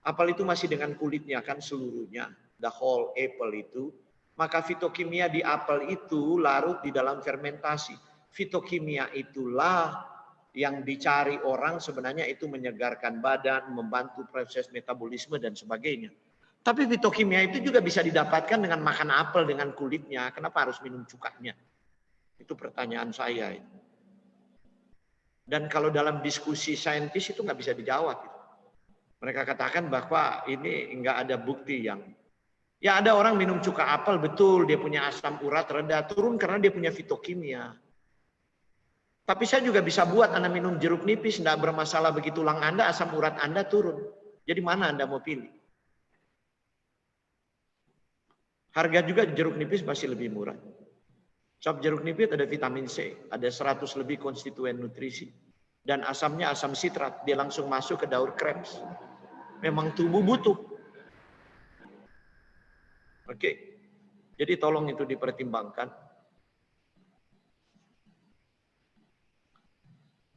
S1: apel itu masih dengan kulitnya kan seluruhnya, the whole apple itu, maka fitokimia di apel itu larut di dalam fermentasi. Fitokimia itulah yang dicari orang, sebenarnya itu menyegarkan badan, membantu proses metabolisme dan sebagainya. Tapi fitokimia itu juga bisa didapatkan dengan makan apel dengan kulitnya. Kenapa harus minum cukanya? Itu pertanyaan saya. Dan kalau dalam diskusi saintis itu nggak bisa dijawab. Mereka katakan bahwa ini nggak ada bukti yang... Ya ada orang minum cuka apel, betul dia punya asam urat rendah, turun karena dia punya fitokimia. Tapi saya juga bisa buat Anda minum jeruk nipis, tidak bermasalah bagi tulang Anda, asam urat Anda turun. Jadi mana Anda mau pilih? Harga juga jeruk nipis masih lebih murah. Sebab jeruk nipis ada vitamin C, ada 100 lebih konstituen nutrisi. Dan asamnya asam sitrat, dia langsung masuk ke daur Krebs. Memang tubuh butuh. Oke, jadi tolong itu dipertimbangkan.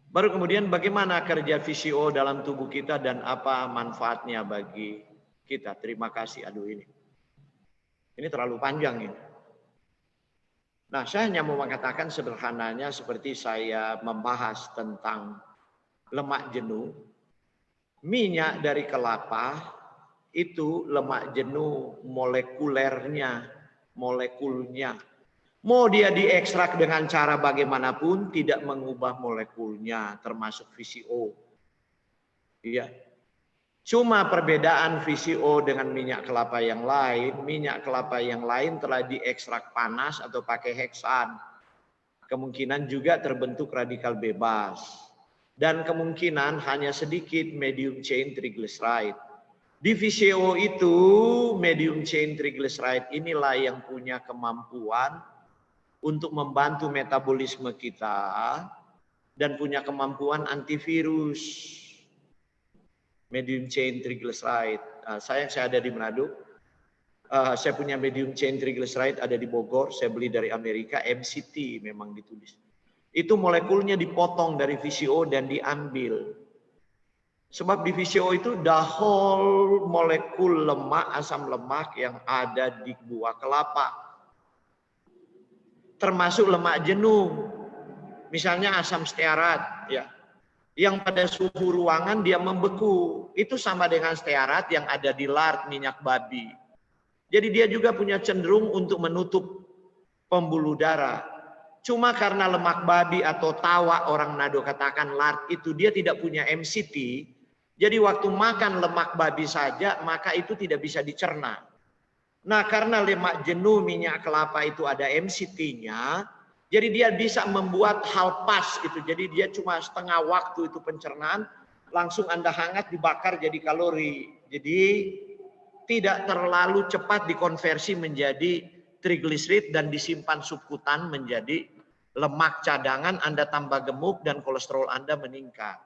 S1: Baru kemudian bagaimana kerja VCO dalam tubuh kita dan apa manfaatnya bagi kita. Terima kasih. Aduh ini terlalu panjang ini. Nah, saya hanya mau mengatakan sederhananya seperti saya membahas tentang lemak jenuh. Minyak dari kelapa itu lemak jenuh molekulnya. Mau dia diekstrak dengan cara bagaimanapun tidak mengubah molekulnya termasuk VCO. Iya. Cuma perbedaan VCO dengan minyak kelapa yang lain telah diekstrak panas atau pakai heksan. Kemungkinan juga terbentuk radikal bebas. Dan kemungkinan hanya sedikit medium chain triglyceride. Di VCO itu, medium chain triglyceride inilah yang punya kemampuan untuk membantu metabolisme kita dan punya kemampuan antivirus. Medium chain triglyceride. Saya ada di Manado. Saya punya medium chain triglyceride ada di Bogor. Saya beli dari Amerika. MCT memang ditulis. Itu molekulnya dipotong dari VCO dan diambil. Sebab di VCO itu the whole molekul lemak, asam lemak yang ada di buah kelapa. Termasuk lemak jenuh. Misalnya asam stearat, ya. Yang pada suhu ruangan dia membeku. Itu sama dengan stearat yang ada di lard minyak babi. Jadi dia juga punya cenderung untuk menutup pembuluh darah. Cuma karena lemak babi atau tawa orang Nado katakan lard itu dia tidak punya MCT. Jadi waktu makan lemak babi saja maka itu tidak bisa dicerna. Nah karena lemak jenuh minyak kelapa itu ada MCT-nya. Jadi dia bisa membuat hal pas gitu. Jadi dia cuma setengah waktu itu pencernaan, langsung Anda hangat dibakar jadi kalori. Jadi tidak terlalu cepat dikonversi menjadi trigliserid dan disimpan subkutan menjadi lemak cadangan, Anda tambah gemuk dan kolesterol Anda meningkat.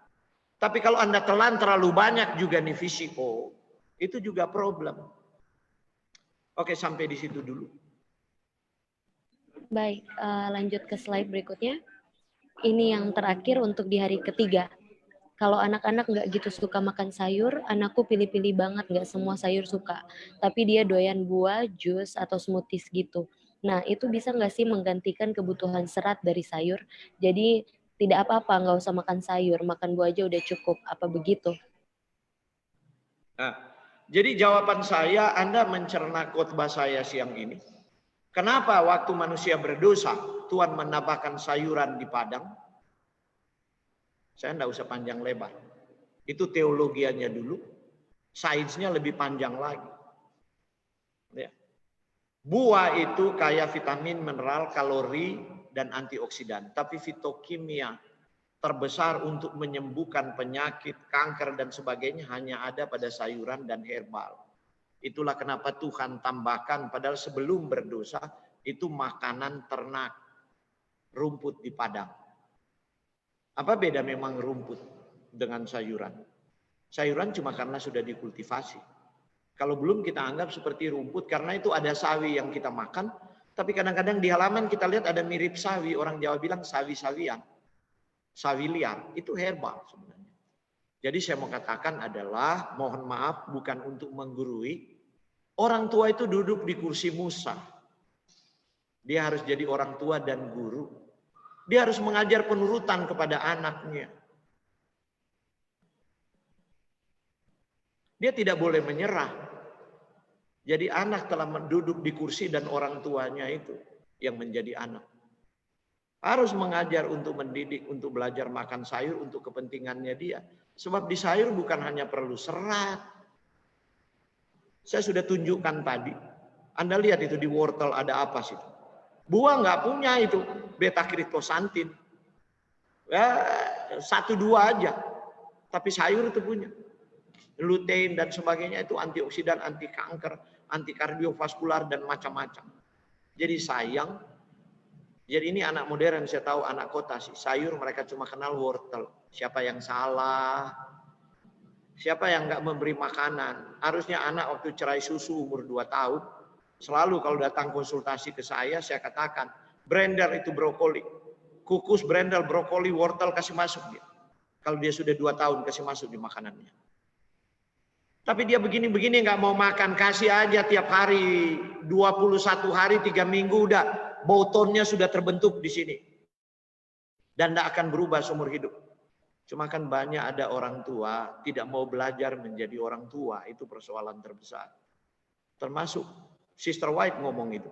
S1: Tapi kalau Anda telan terlalu banyak juga nih VCO, itu juga problem. Oke, sampai di situ dulu.
S2: Baik, lanjut ke slide berikutnya. Ini yang terakhir untuk di hari ketiga. Kalau anak-anak nggak gitu suka makan sayur, anakku pilih-pilih banget, nggak semua sayur suka. Tapi dia doyan buah, jus, atau smoothies gitu. Nah, itu bisa nggak sih menggantikan kebutuhan serat dari sayur? Jadi tidak apa-apa, nggak usah makan sayur, makan buah aja udah cukup. Apa begitu?
S1: Nah, jadi jawaban saya, Anda mencerna khotbah saya siang ini. Kenapa waktu manusia berdosa, Tuhan menambahkan sayuran di padang? Saya enggak usah panjang lebar. Itu teologianya dulu. Sainsnya lebih panjang lagi. Ya. Buah itu kaya vitamin, mineral, kalori, dan antioksidan. Tapi fitokimia terbesar untuk menyembuhkan penyakit, kanker, dan sebagainya hanya ada pada sayuran dan herbal. Itulah kenapa Tuhan tambahkan, padahal sebelum berdosa, itu makanan ternak. Rumput di padang. Apa beda memang rumput dengan sayuran? Sayuran cuma karena sudah dikultivasi. Kalau belum kita anggap seperti rumput, karena itu ada sawi yang kita makan, tapi kadang-kadang di halaman kita lihat ada mirip sawi, orang Jawa bilang sawi-sawian. Sawi liar, itu herbal sebenarnya. Jadi saya mau katakan adalah, mohon maaf bukan untuk menggurui, orang tua itu duduk di kursi Musa. Dia harus jadi orang tua dan guru. Dia harus mengajar penurutan kepada anaknya. Dia tidak boleh menyerah. Jadi anak telah duduk di kursi dan orang tuanya itu yang menjadi anak. Harus mengajar untuk mendidik, untuk belajar makan sayur untuk kepentingannya dia. Sebab di sayur bukan hanya perlu serat. Saya sudah tunjukkan tadi. Anda lihat itu di wortel ada apa sih? Buah nggak punya itu beta kriptosantin. Ya, 1-2 aja. Tapi sayur itu punya. Lutein dan sebagainya itu antioksidan, anti kanker, anti kardiovaskular dan macam-macam. Jadi sayang. Jadi ini anak modern, saya tahu anak kota sih. Sayur mereka cuma kenal wortel. Siapa yang salah? Siapa yang nggak memberi makanan? Harusnya anak waktu cerai susu umur 2 tahun, selalu kalau datang konsultasi ke saya katakan, brandel itu brokoli. Kukus, brandel, brokoli, wortel kasih masuk dia. Kalau dia sudah 2 tahun kasih masuk di makanannya. Tapi dia begini-begini nggak mau makan, kasih aja tiap hari 21 hari 3 minggu udah bau tonnya sudah terbentuk di sini. Dan tidak akan berubah seumur hidup. Cuma kan banyak ada orang tua tidak mau belajar menjadi orang tua, itu persoalan terbesar. Termasuk Sister White ngomong itu.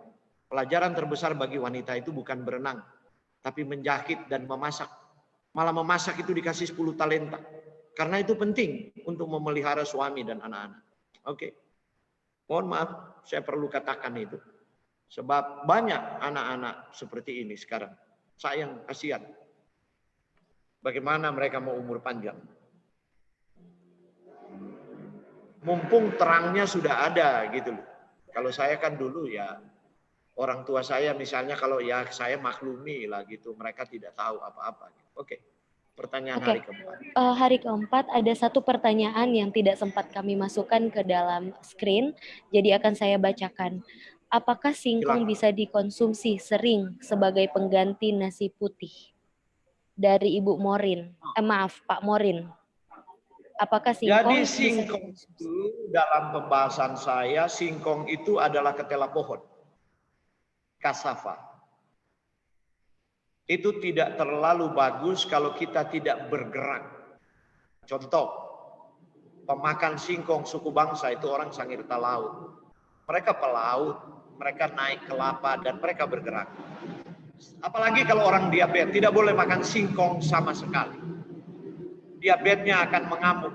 S1: Pelajaran terbesar bagi wanita itu bukan berenang, tapi menjahit dan memasak. Malah memasak itu dikasih 10 talenta. Karena itu penting untuk memelihara suami dan anak-anak. Oke. Mohon maaf, saya perlu katakan itu. Sebab banyak anak-anak seperti ini sekarang. Sayang, kasihan. Bagaimana mereka mau umur panjang? Mumpung terangnya sudah ada gitu loh. Kalau saya kan dulu ya, orang tua saya misalnya kalau ya saya maklumi lah gitu. Mereka tidak tahu apa-apa. Oke. Pertanyaan hari keempat.
S2: Hari keempat ada satu pertanyaan yang tidak sempat kami masukkan ke dalam screen, jadi akan saya bacakan. Apakah singkong bisa dikonsumsi sering sebagai pengganti nasi putih? Dari Ibu Morin. Maaf, Pak Morin. Apakah singkong?
S1: Jadi singkong itu dalam pembahasan saya, singkong itu adalah ketela pohon. Cassava. Itu tidak terlalu bagus kalau kita tidak bergerak. Contoh, pemakan singkong suku bangsa itu orang Sangirta Laut. Mereka pelaut, mereka naik kelapa dan mereka bergerak. Apalagi kalau orang diabetes, tidak boleh makan singkong sama sekali. Diabetesnya akan mengamuk.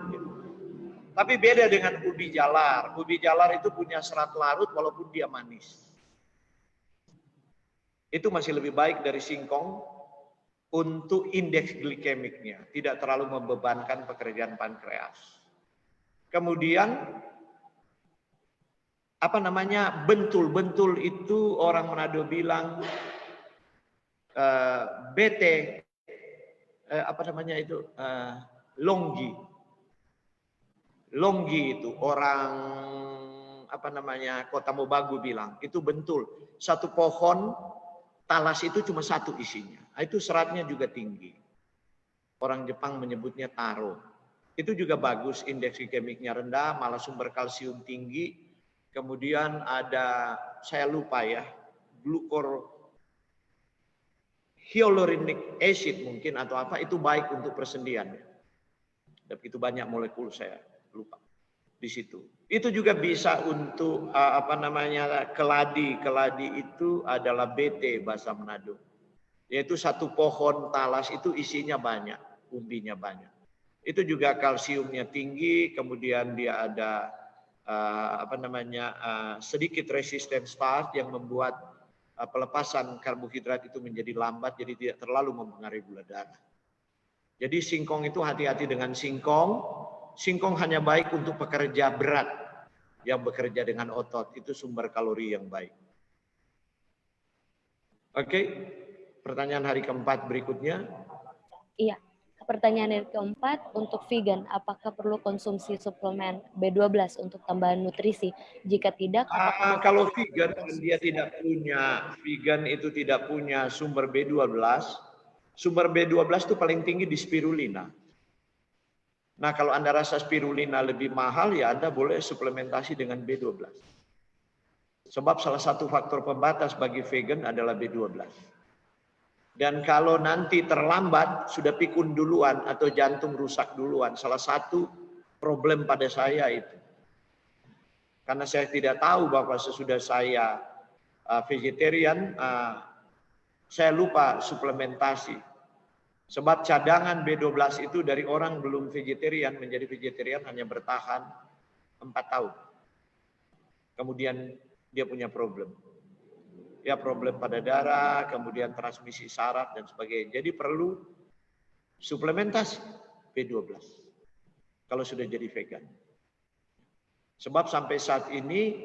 S1: Tapi beda dengan ubi jalar. Ubi jalar itu punya serat larut walaupun dia manis. Itu masih lebih baik dari singkong untuk indeks glikemiknya. Tidak terlalu membebankan pekerjaan pankreas. Kemudian, bentul. Bentul itu orang Manado bilang longgi. Longgi itu orang Kota Mobagu bilang, itu bentul. Satu pohon talas itu cuma satu isinya. Itu seratnya juga tinggi. Orang Jepang menyebutnya taro. Itu juga bagus, indeks glikemiknya rendah, malah sumber kalsium tinggi. Kemudian ada, saya lupa ya, hyaluronic acid mungkin atau apa, itu baik untuk persendian. Begitu banyak molekul, saya lupa di situ. Itu juga bisa untuk keladi. Keladi itu adalah BT bahasa Manado. Yaitu satu pohon talas itu isinya banyak, umbinya banyak. Itu juga kalsiumnya tinggi, kemudian dia ada sedikit resisten starch yang membuat pelepasan karbohidrat itu menjadi lambat, jadi tidak terlalu mempengaruhi gula darah. Jadi singkong itu hati-hati dengan singkong. Singkong hanya baik untuk pekerja berat yang bekerja dengan otot, itu sumber kalori yang baik. Oke, pertanyaan hari keempat berikutnya.
S2: Iya, pertanyaan hari keempat untuk vegan, apakah perlu konsumsi suplemen B12 untuk tambahan nutrisi? Jika tidak,
S1: kalau vegan itu tidak punya sumber B12. Sumber B12 itu paling tinggi di spirulina. Nah, kalau Anda rasa spirulina lebih mahal, ya Anda boleh suplementasi dengan B12. Sebab salah satu faktor pembatas bagi vegan adalah B12. Dan kalau nanti terlambat, sudah pikun duluan atau jantung rusak duluan. Salah satu problem pada saya itu. Karena saya tidak tahu bahwa sesudah saya vegetarian, saya lupa suplementasi. Sebab cadangan B12 itu dari orang belum vegetarian menjadi vegetarian hanya bertahan 4 tahun. Kemudian dia punya problem. Ya problem pada darah, kemudian transmisi saraf dan sebagainya. Jadi perlu suplementasi B12 kalau sudah jadi vegan. Sebab sampai saat ini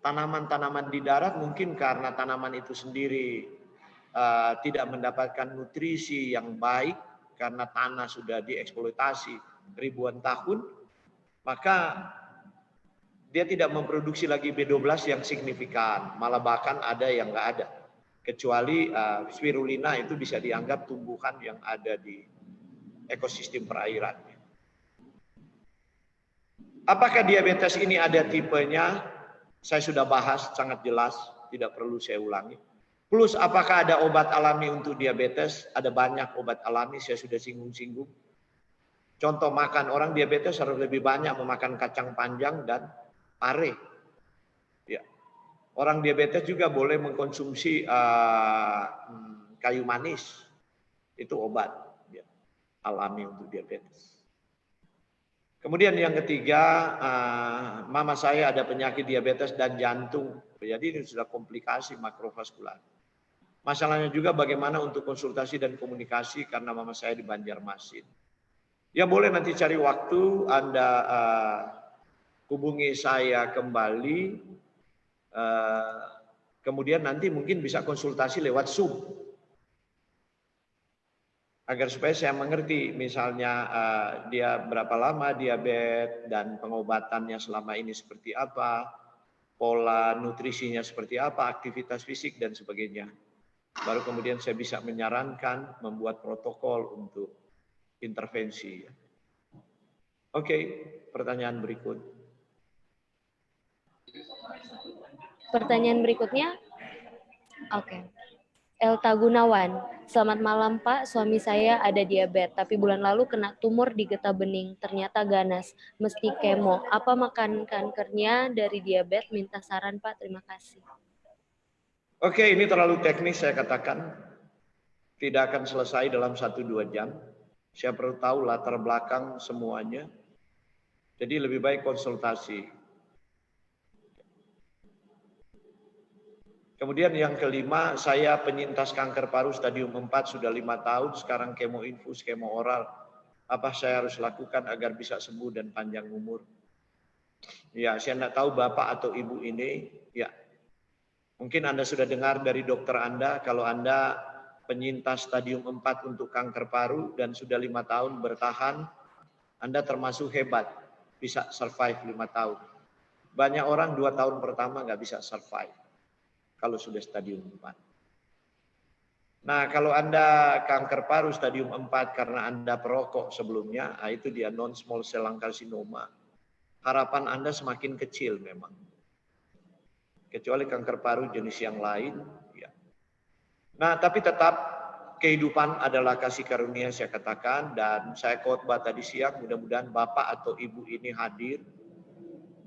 S1: tanaman-tanaman di darat mungkin karena tanaman itu sendiri tidak mendapatkan nutrisi yang baik karena tanah sudah dieksploitasi ribuan tahun, maka dia tidak memproduksi lagi B12 yang signifikan, malah bahkan ada yang nggak ada. Kecuali spirulina itu bisa dianggap tumbuhan yang ada di ekosistem perairan. Apakah diabetes ini ada tipenya? Saya sudah bahas sangat jelas, tidak perlu saya ulangi. Plus apakah ada obat alami untuk diabetes? Ada banyak obat alami, saya sudah singgung-singgung. Contoh makan, orang diabetes harus lebih banyak memakan kacang panjang dan pare. Ya. Orang diabetes juga boleh mengkonsumsi kayu manis. Itu obat ya, alami untuk diabetes. Kemudian yang ketiga, mama saya ada penyakit diabetes dan jantung. Jadi ini sudah komplikasi makrovaskular. Masalahnya juga bagaimana untuk konsultasi dan komunikasi karena mama saya di Banjarmasin. Ya boleh nanti cari waktu Anda hubungi saya kembali. Kemudian nanti mungkin bisa konsultasi lewat Zoom. Agar supaya saya mengerti misalnya dia berapa lama diabetes dan pengobatannya selama ini seperti apa, pola nutrisinya seperti apa, aktivitas fisik dan sebagainya. Baru kemudian saya bisa menyarankan membuat protokol untuk intervensi. Oke, pertanyaan berikut.
S2: Pertanyaan berikutnya, oke. Elta Gunawan, selamat malam Pak, suami saya ada diabetes, tapi bulan lalu kena tumor di getah bening, ternyata ganas, mesti kemo. Apa makan kankernya dari diabetes? Minta saran Pak, terima kasih.
S1: Oke, ini terlalu teknis saya katakan. Tidak akan selesai dalam 1-2 jam. Saya perlu tahu latar belakang semuanya. Jadi lebih baik konsultasi. Kemudian yang kelima, saya penyintas kanker paru stadium 4 sudah 5 tahun, sekarang kemo infus, kemo oral. Apa saya harus lakukan agar bisa sembuh dan panjang umur? Ya, saya tidak tahu Bapak atau Ibu ini, ya. Mungkin Anda sudah dengar dari dokter Anda, kalau Anda penyintas stadium 4 untuk kanker paru dan sudah 5 tahun bertahan, Anda termasuk hebat, bisa survive 5 tahun. Banyak orang 2 tahun pertama nggak bisa survive kalau sudah stadium 4. Nah, kalau Anda kanker paru stadium 4 karena Anda perokok sebelumnya, itu dia non-small cell lung carcinoma. Harapan Anda semakin kecil memang. Kecuali kanker paru jenis yang lain. Ya. Nah, tapi tetap kehidupan adalah kasih karunia saya katakan. Dan saya khotbah tadi siang, mudah-mudahan Bapak atau Ibu ini hadir.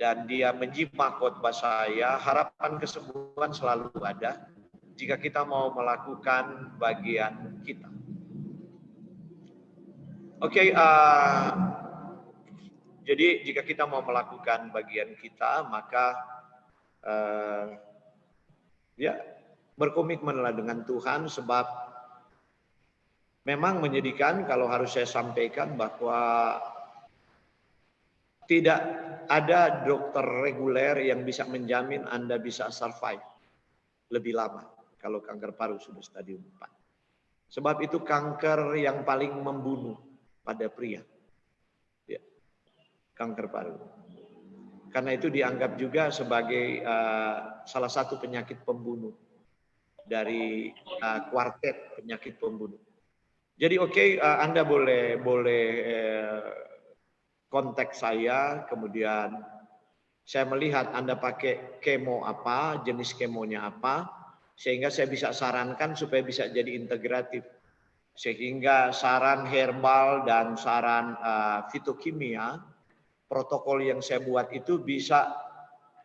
S1: Dan dia menyimak khotbah saya, harapan kesembuhan selalu ada jika kita mau melakukan bagian kita. Oke, jadi jika kita mau melakukan bagian kita, maka ya berkomitmenlah dengan Tuhan, sebab memang menyedihkan kalau harus saya sampaikan bahwa tidak ada dokter reguler yang bisa menjamin Anda bisa survive lebih lama kalau kanker paru sudah stadium 4. Sebab itu kanker yang paling membunuh pada pria. Ya, kanker paru. Karena itu dianggap juga sebagai salah satu penyakit pembunuh dari kuartet penyakit pembunuh. Jadi oke, Anda boleh kontak saya, kemudian saya melihat Anda pakai kemo apa, jenis kemonya apa, sehingga saya bisa sarankan supaya bisa jadi integratif. Sehingga saran herbal dan saran fitokimia, protokol yang saya buat itu bisa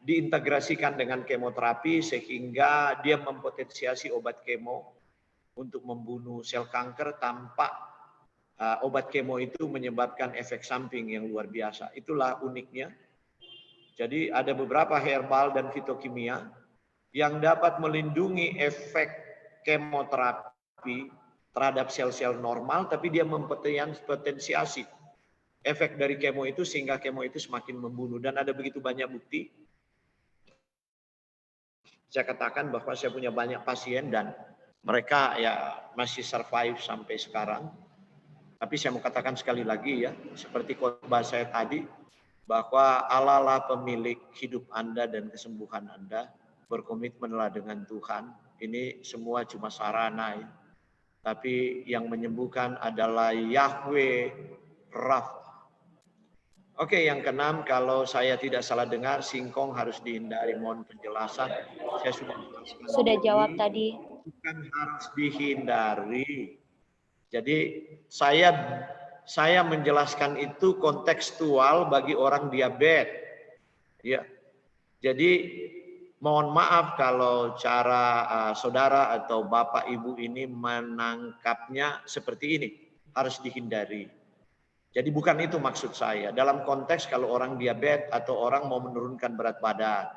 S1: diintegrasikan dengan kemoterapi sehingga dia mempotensiasi obat kemo untuk membunuh sel kanker tanpa obat kemo itu menyebabkan efek samping yang luar biasa. Itulah uniknya. Jadi ada beberapa herbal dan fitokimia yang dapat melindungi efek kemoterapi terhadap sel-sel normal, tapi dia mempotensiasi efek dari kemo itu sehingga kemo itu semakin membunuh. Dan ada begitu banyak bukti. Saya katakan bahwa saya punya banyak pasien dan mereka ya masih survive sampai sekarang. Tapi saya mau katakan sekali lagi ya, seperti khotbah saya tadi, bahwa Allah lah pemilik hidup Anda dan kesembuhan Anda. Berkomitmenlah dengan Tuhan. Ini semua cuma sarana ya. Tapi yang menyembuhkan adalah Yahweh Rafa. Oke, yang keenam, kalau saya tidak salah dengar, singkong harus dihindari. Mohon penjelasan. Saya sudah jelaskan
S2: Sudah jawab
S1: tadi,
S2: tadi.
S1: bukan harus dihindari. Jadi saya menjelaskan itu kontekstual bagi orang diabetes. Ya. Jadi mohon maaf kalau cara saudara atau bapak ibu ini menangkapnya seperti ini. Harus dihindari. Jadi bukan itu maksud saya. Dalam konteks kalau orang diabetes atau orang mau menurunkan berat badan.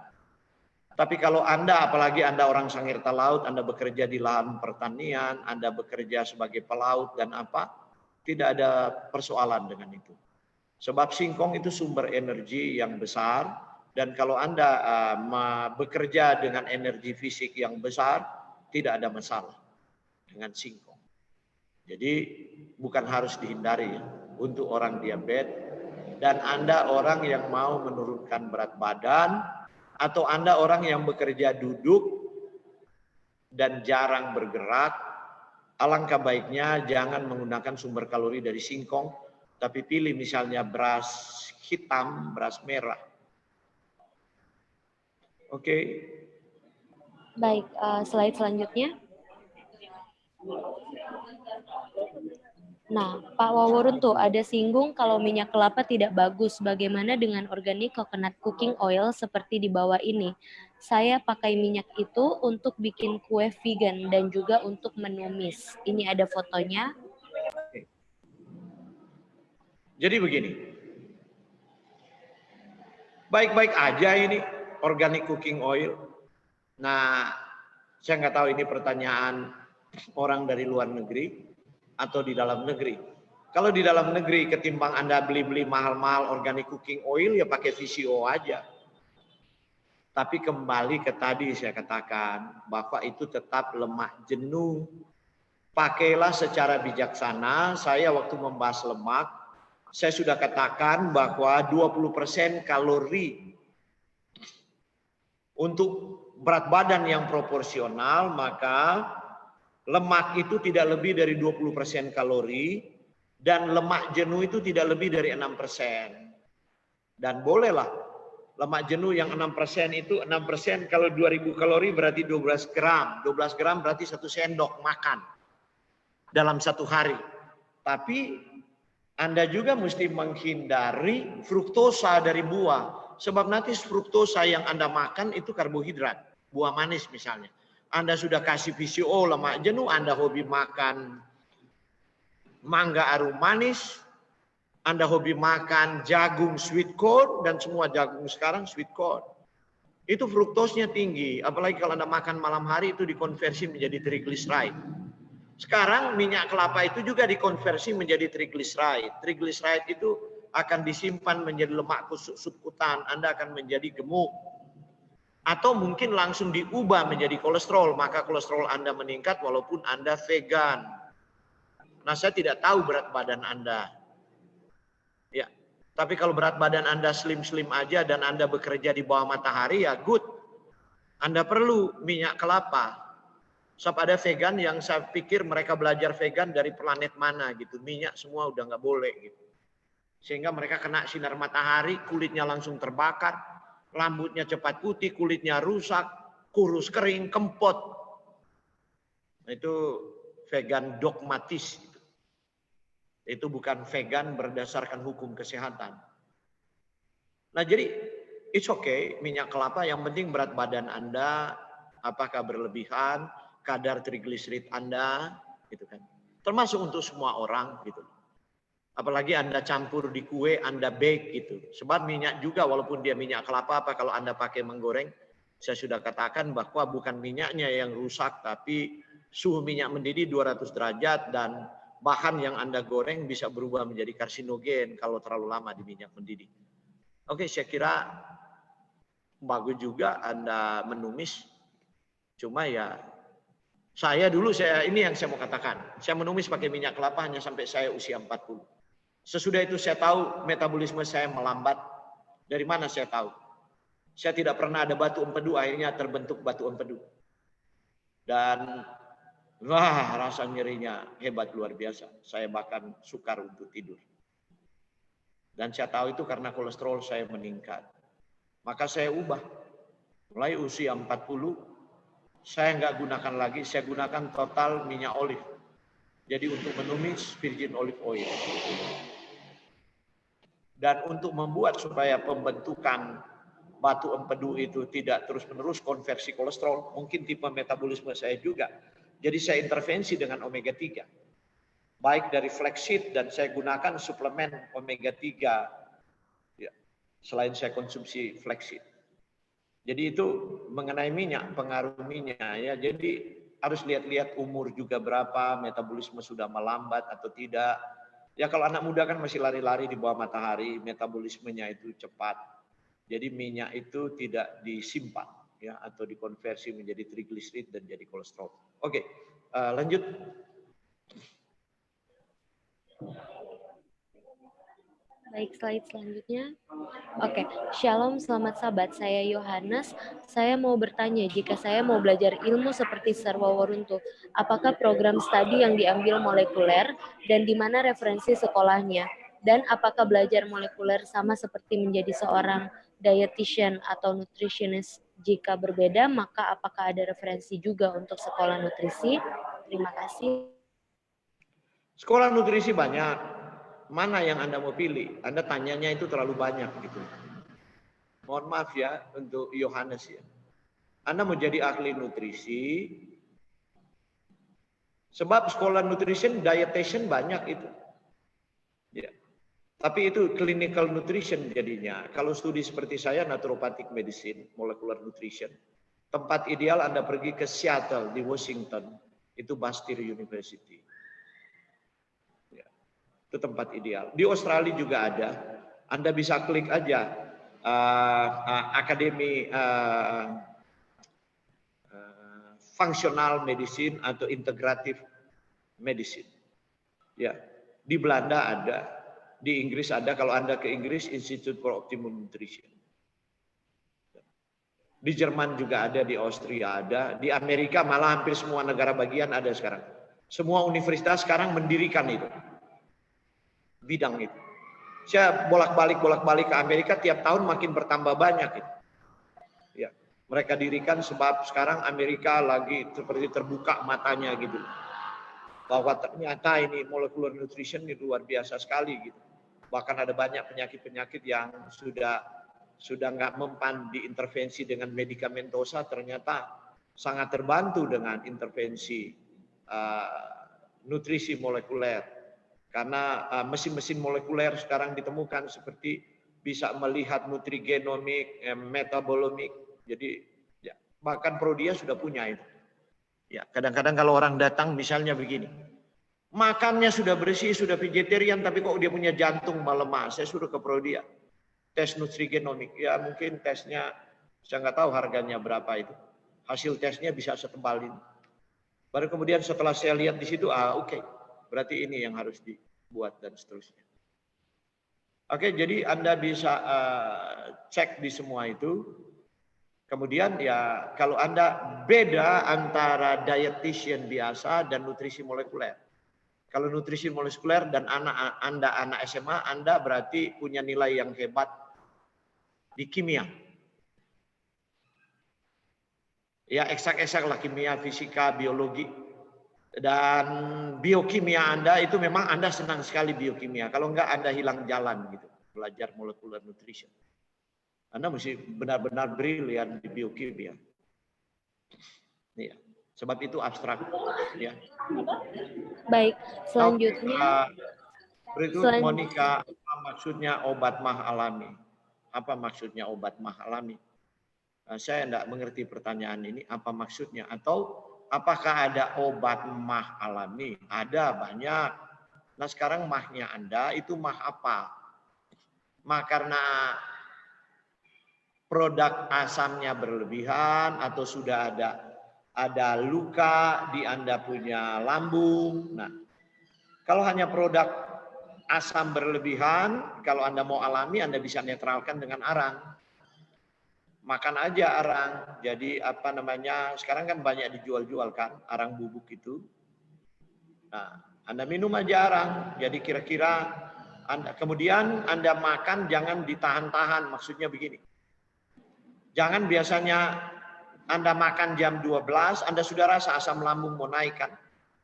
S1: Tapi kalau Anda, apalagi Anda orang Sangirta Laut, Anda bekerja di lahan pertanian, Anda bekerja sebagai pelaut dan apa, tidak ada persoalan dengan itu. Sebab singkong itu sumber energi yang besar, dan kalau Anda bekerja dengan energi fisik yang besar, tidak ada masalah dengan singkong. Jadi bukan harus dihindari ya, untuk orang diabetes, dan Anda orang yang mau menurunkan berat badan, atau Anda orang yang bekerja duduk dan jarang bergerak, alangkah baiknya jangan menggunakan sumber kalori dari singkong, tapi pilih misalnya beras hitam, beras merah. Oke.
S2: Baik, slide selanjutnya. Nah, Pak Wawurun tuh ada singgung kalau minyak kelapa tidak bagus. Bagaimana dengan organic coconut cooking oil seperti di bawah ini? Saya pakai minyak itu untuk bikin kue vegan dan juga untuk menumis. Ini ada fotonya.
S1: Jadi begini, baik-baik aja ini organic cooking oil. Nah, saya nggak tahu ini pertanyaan orang dari luar negeri atau di dalam negeri. Kalau di dalam negeri ketimbang Anda beli-beli mahal-mahal organic cooking oil, ya pakai VCO aja. Tapi kembali ke tadi saya katakan, bahwa itu tetap lemak jenuh. Pakailah secara bijaksana. Saya waktu membahas lemak, saya sudah katakan bahwa 20% kalori untuk berat badan yang proporsional, maka lemak itu tidak lebih dari 20% kalori, dan lemak jenuh itu tidak lebih dari 6%. Dan bolehlah lemak jenuh yang 6% itu 6% kalau 2000 kalori berarti 12 gram. 12 gram berarti 1 sendok makan dalam satu hari. Tapi Anda juga mesti menghindari fruktosa dari buah. Sebab nanti fruktosa yang Anda makan itu karbohidrat. Buah manis misalnya. Anda sudah kasih VCO lemak jenuh, Anda hobi makan mangga arum manis, Anda hobi makan jagung sweet corn, dan semua jagung sekarang sweet corn. Itu fruktosnya tinggi, apalagi kalau Anda makan malam hari itu dikonversi menjadi triglyceride. Sekarang minyak kelapa itu juga dikonversi menjadi triglyceride. Triglyceride itu akan disimpan menjadi lemak subkutan, Anda akan menjadi gemuk. Atau mungkin langsung diubah menjadi kolesterol, maka kolesterol Anda meningkat walaupun Anda vegan. Nah, saya tidak tahu berat badan Anda. Ya, tapi kalau berat badan Anda slim-slim aja dan Anda bekerja di bawah matahari, ya good. Anda perlu minyak kelapa. Sebab ada vegan yang saya pikir mereka belajar vegan dari planet mana gitu. Minyak semua udah nggak boleh gitu. Sehingga mereka kena sinar matahari, kulitnya langsung terbakar, rambutnya cepat putih, kulitnya rusak, kurus kering, kempot. Nah, itu vegan dogmatis. Itu bukan vegan berdasarkan hukum kesehatan. Nah, jadi it's okay minyak kelapa, yang penting berat badan Anda apakah berlebihan, kadar trigliserid Anda gitu kan. Termasuk untuk semua orang gitu. Apalagi Anda campur di kue, Anda bake gitu. Sebab minyak juga walaupun dia minyak kelapa, apa kalau Anda pakai menggoreng, saya sudah katakan bahwa bukan minyaknya yang rusak, tapi suhu minyak mendidih 200 derajat dan bahan yang Anda goreng bisa berubah menjadi karsinogen kalau terlalu lama di minyak mendidih. Oke, saya kira bagus juga Anda menumis. Cuma ya ini yang saya mau katakan. Saya menumis pakai minyak kelapa hanya sampai saya usia 40. Sesudah itu saya tahu metabolisme saya melambat. Dari mana saya tahu? Saya tidak pernah ada batu empedu, akhirnya terbentuk batu empedu. Dan wah, rasa nyerinya hebat luar biasa. Saya bahkan sukar untuk tidur. Dan saya tahu itu karena kolesterol saya meningkat. Maka saya ubah. Mulai usia 40, saya nggak gunakan lagi, saya gunakan total minyak olive. Jadi untuk menumis virgin olive oil. Dan untuk membuat supaya pembentukan batu empedu itu tidak terus-menerus konversi kolesterol, mungkin tipe metabolisme saya juga. Jadi saya intervensi dengan omega 3. Baik dari flaxseed dan saya gunakan suplemen omega 3 ya, selain saya konsumsi flaxseed. Jadi itu mengenai minyak, pengaruh minyak ya. Jadi harus lihat-lihat umur juga berapa, metabolisme sudah melambat atau tidak. Ya kalau anak muda kan masih lari-lari di bawah matahari, metabolismenya itu cepat. Jadi minyak itu tidak disimpan ya atau dikonversi menjadi trigliserid dan jadi kolesterol. Oke, lanjut.
S2: Baik, slide selanjutnya. Oke, Shalom, selamat sahabat. Saya Yohanes. Saya mau bertanya, jika saya mau belajar ilmu seperti Sarwa Waruntu, apakah program studi yang diambil molekuler dan di mana referensi sekolahnya? Dan apakah belajar molekuler sama seperti menjadi seorang dietitian atau nutritionist? Jika berbeda, maka apakah ada referensi juga untuk sekolah nutrisi? Terima kasih.
S1: Sekolah nutrisi banyak. Mana yang Anda mau pilih? Anda tanyanya itu terlalu banyak gitu. Mohon maaf ya untuk Yohanes ya. Anda mau jadi ahli nutrisi, sebab sekolah nutrition, dietitian banyak itu. Ya. Tapi itu clinical nutrition jadinya. Kalau studi seperti saya, naturopathic medicine, molecular nutrition. Tempat ideal Anda pergi ke Seattle di Washington. Itu Bastyr University. Itu tempat ideal. Di Australia juga ada. Anda bisa klik aja Akademi Functional Medicine atau Integrative Medicine. Ya, di Belanda ada, di Inggris ada. Kalau Anda ke Inggris, Institute for Optimum Nutrition. Di Jerman juga ada, di Austria ada, di Amerika malah hampir semua negara bagian ada sekarang. Semua universitas sekarang mendirikan itu. Bidang itu. Saya bolak-balik ke Amerika tiap tahun makin bertambah banyak itu. Ya, mereka dirikan sebab sekarang Amerika lagi seperti terbuka matanya gitu. Bahwa ternyata ini molecular nutrition ini luar biasa sekali gitu. Bahkan ada banyak penyakit-penyakit yang sudah nggak mempan diintervensi dengan medikamentosa, ternyata sangat terbantu dengan intervensi nutrisi molekuler. Karena mesin-mesin molekuler sekarang ditemukan seperti bisa melihat nutrigenomik, metabolomik. Jadi ya, bahkan Prodia sudah punya itu. Ya, kadang-kadang kalau orang datang misalnya begini, makannya sudah bersih, sudah vegetarian, tapi kok dia punya jantung melemah, saya suruh ke Prodia. Tes nutrigenomik, ya mungkin tesnya, saya nggak tahu harganya berapa itu. Hasil tesnya bisa setebal ini. Baru kemudian setelah saya lihat di situ, oke. Berarti ini yang harus dibuat dan seterusnya. Oke, jadi Anda bisa cek di semua itu. Kemudian ya kalau Anda beda antara dietitian biasa dan nutrisi molekuler. Kalau nutrisi molekuler dan Anda anak SMA, Anda berarti punya nilai yang hebat di kimia. Ya eksak-eksak lah kimia, fisika, biologi. Dan biokimia Anda itu memang Anda senang sekali biokimia. Kalau enggak Anda hilang jalan gitu. Belajar molecular nutrition. Anda mesti benar-benar brilian di biokimia. Ya, sebab itu abstrak. Ya.
S2: Baik, selanjutnya.
S1: Berikut Monica, apa maksudnya obat mah alami? Apa maksudnya obat mah alami? Saya tidak mengerti pertanyaan ini. Apa maksudnya? Atau apakah ada obat mah alami? Ada banyak. Nah sekarang mahnya Anda itu mah apa? Mah karena produk asamnya berlebihan atau sudah ada luka di Anda punya lambung. Nah, kalau hanya produk asam berlebihan, kalau Anda mau alami Anda bisa netralkan dengan arang. Makan aja arang. Jadi apa namanya? Sekarang kan banyak dijual-jual kan arang bubuk itu. Nah, Anda minum aja arang. Jadi kira-kira Kemudian Anda makan jangan ditahan-tahan, maksudnya begini. Jangan biasanya Anda makan jam 12, Anda sudah rasa asam lambung mau naik kan.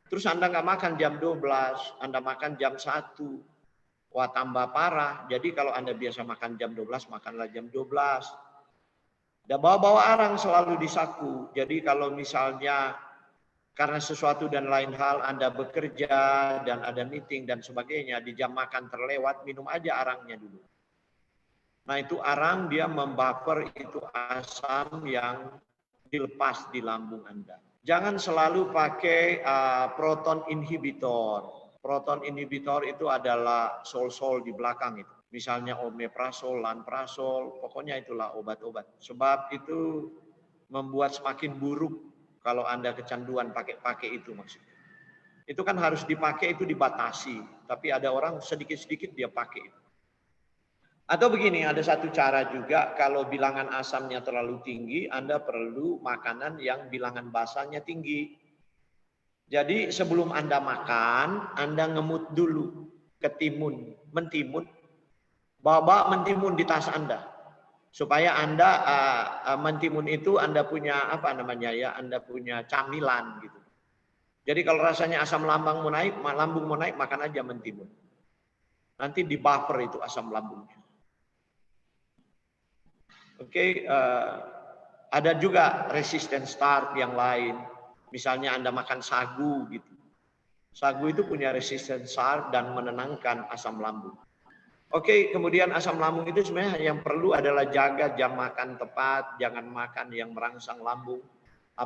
S1: Terus Anda nggak makan jam 12, Anda makan jam 1. Wah, tambah parah. Jadi kalau Anda biasa makan jam 12, makanlah jam 12. Dan bawa-bawa arang selalu di saku. Jadi kalau misalnya karena sesuatu dan lain hal Anda bekerja dan ada meeting dan sebagainya, di jam makan terlewat, minum aja arangnya dulu. Nah itu arang dia membuffer itu asam yang dilepas di lambung Anda. Jangan selalu pakai proton inhibitor. Proton inhibitor itu adalah sol-sol di belakang itu. Misalnya omeprazol, lanprazol, pokoknya itulah obat-obat. Sebab itu membuat semakin buruk kalau Anda kecanduan pakai itu maksudnya. Itu kan harus dipakai, itu dibatasi. Tapi ada orang sedikit-sedikit dia pakai itu. Atau begini, ada satu cara juga kalau bilangan asamnya terlalu tinggi, Anda perlu makanan yang bilangan basanya tinggi. Jadi sebelum Anda makan, Anda ngemut dulu ke timun, mentimun. Bawa mentimun di tas Anda. Supaya Anda mentimun itu Anda punya apa namanya ya, Anda punya camilan gitu. Jadi kalau rasanya asam lambung mau naik, makan aja mentimun. Nanti di buffer itu asam lambungnya. Oke, ada juga resistant starch yang lain. Misalnya Anda makan sagu gitu. Sagu itu punya resistant starch dan menenangkan asam lambung. Oke, kemudian asam lambung itu sebenarnya yang perlu adalah jaga jam makan tepat, jangan makan yang merangsang lambung.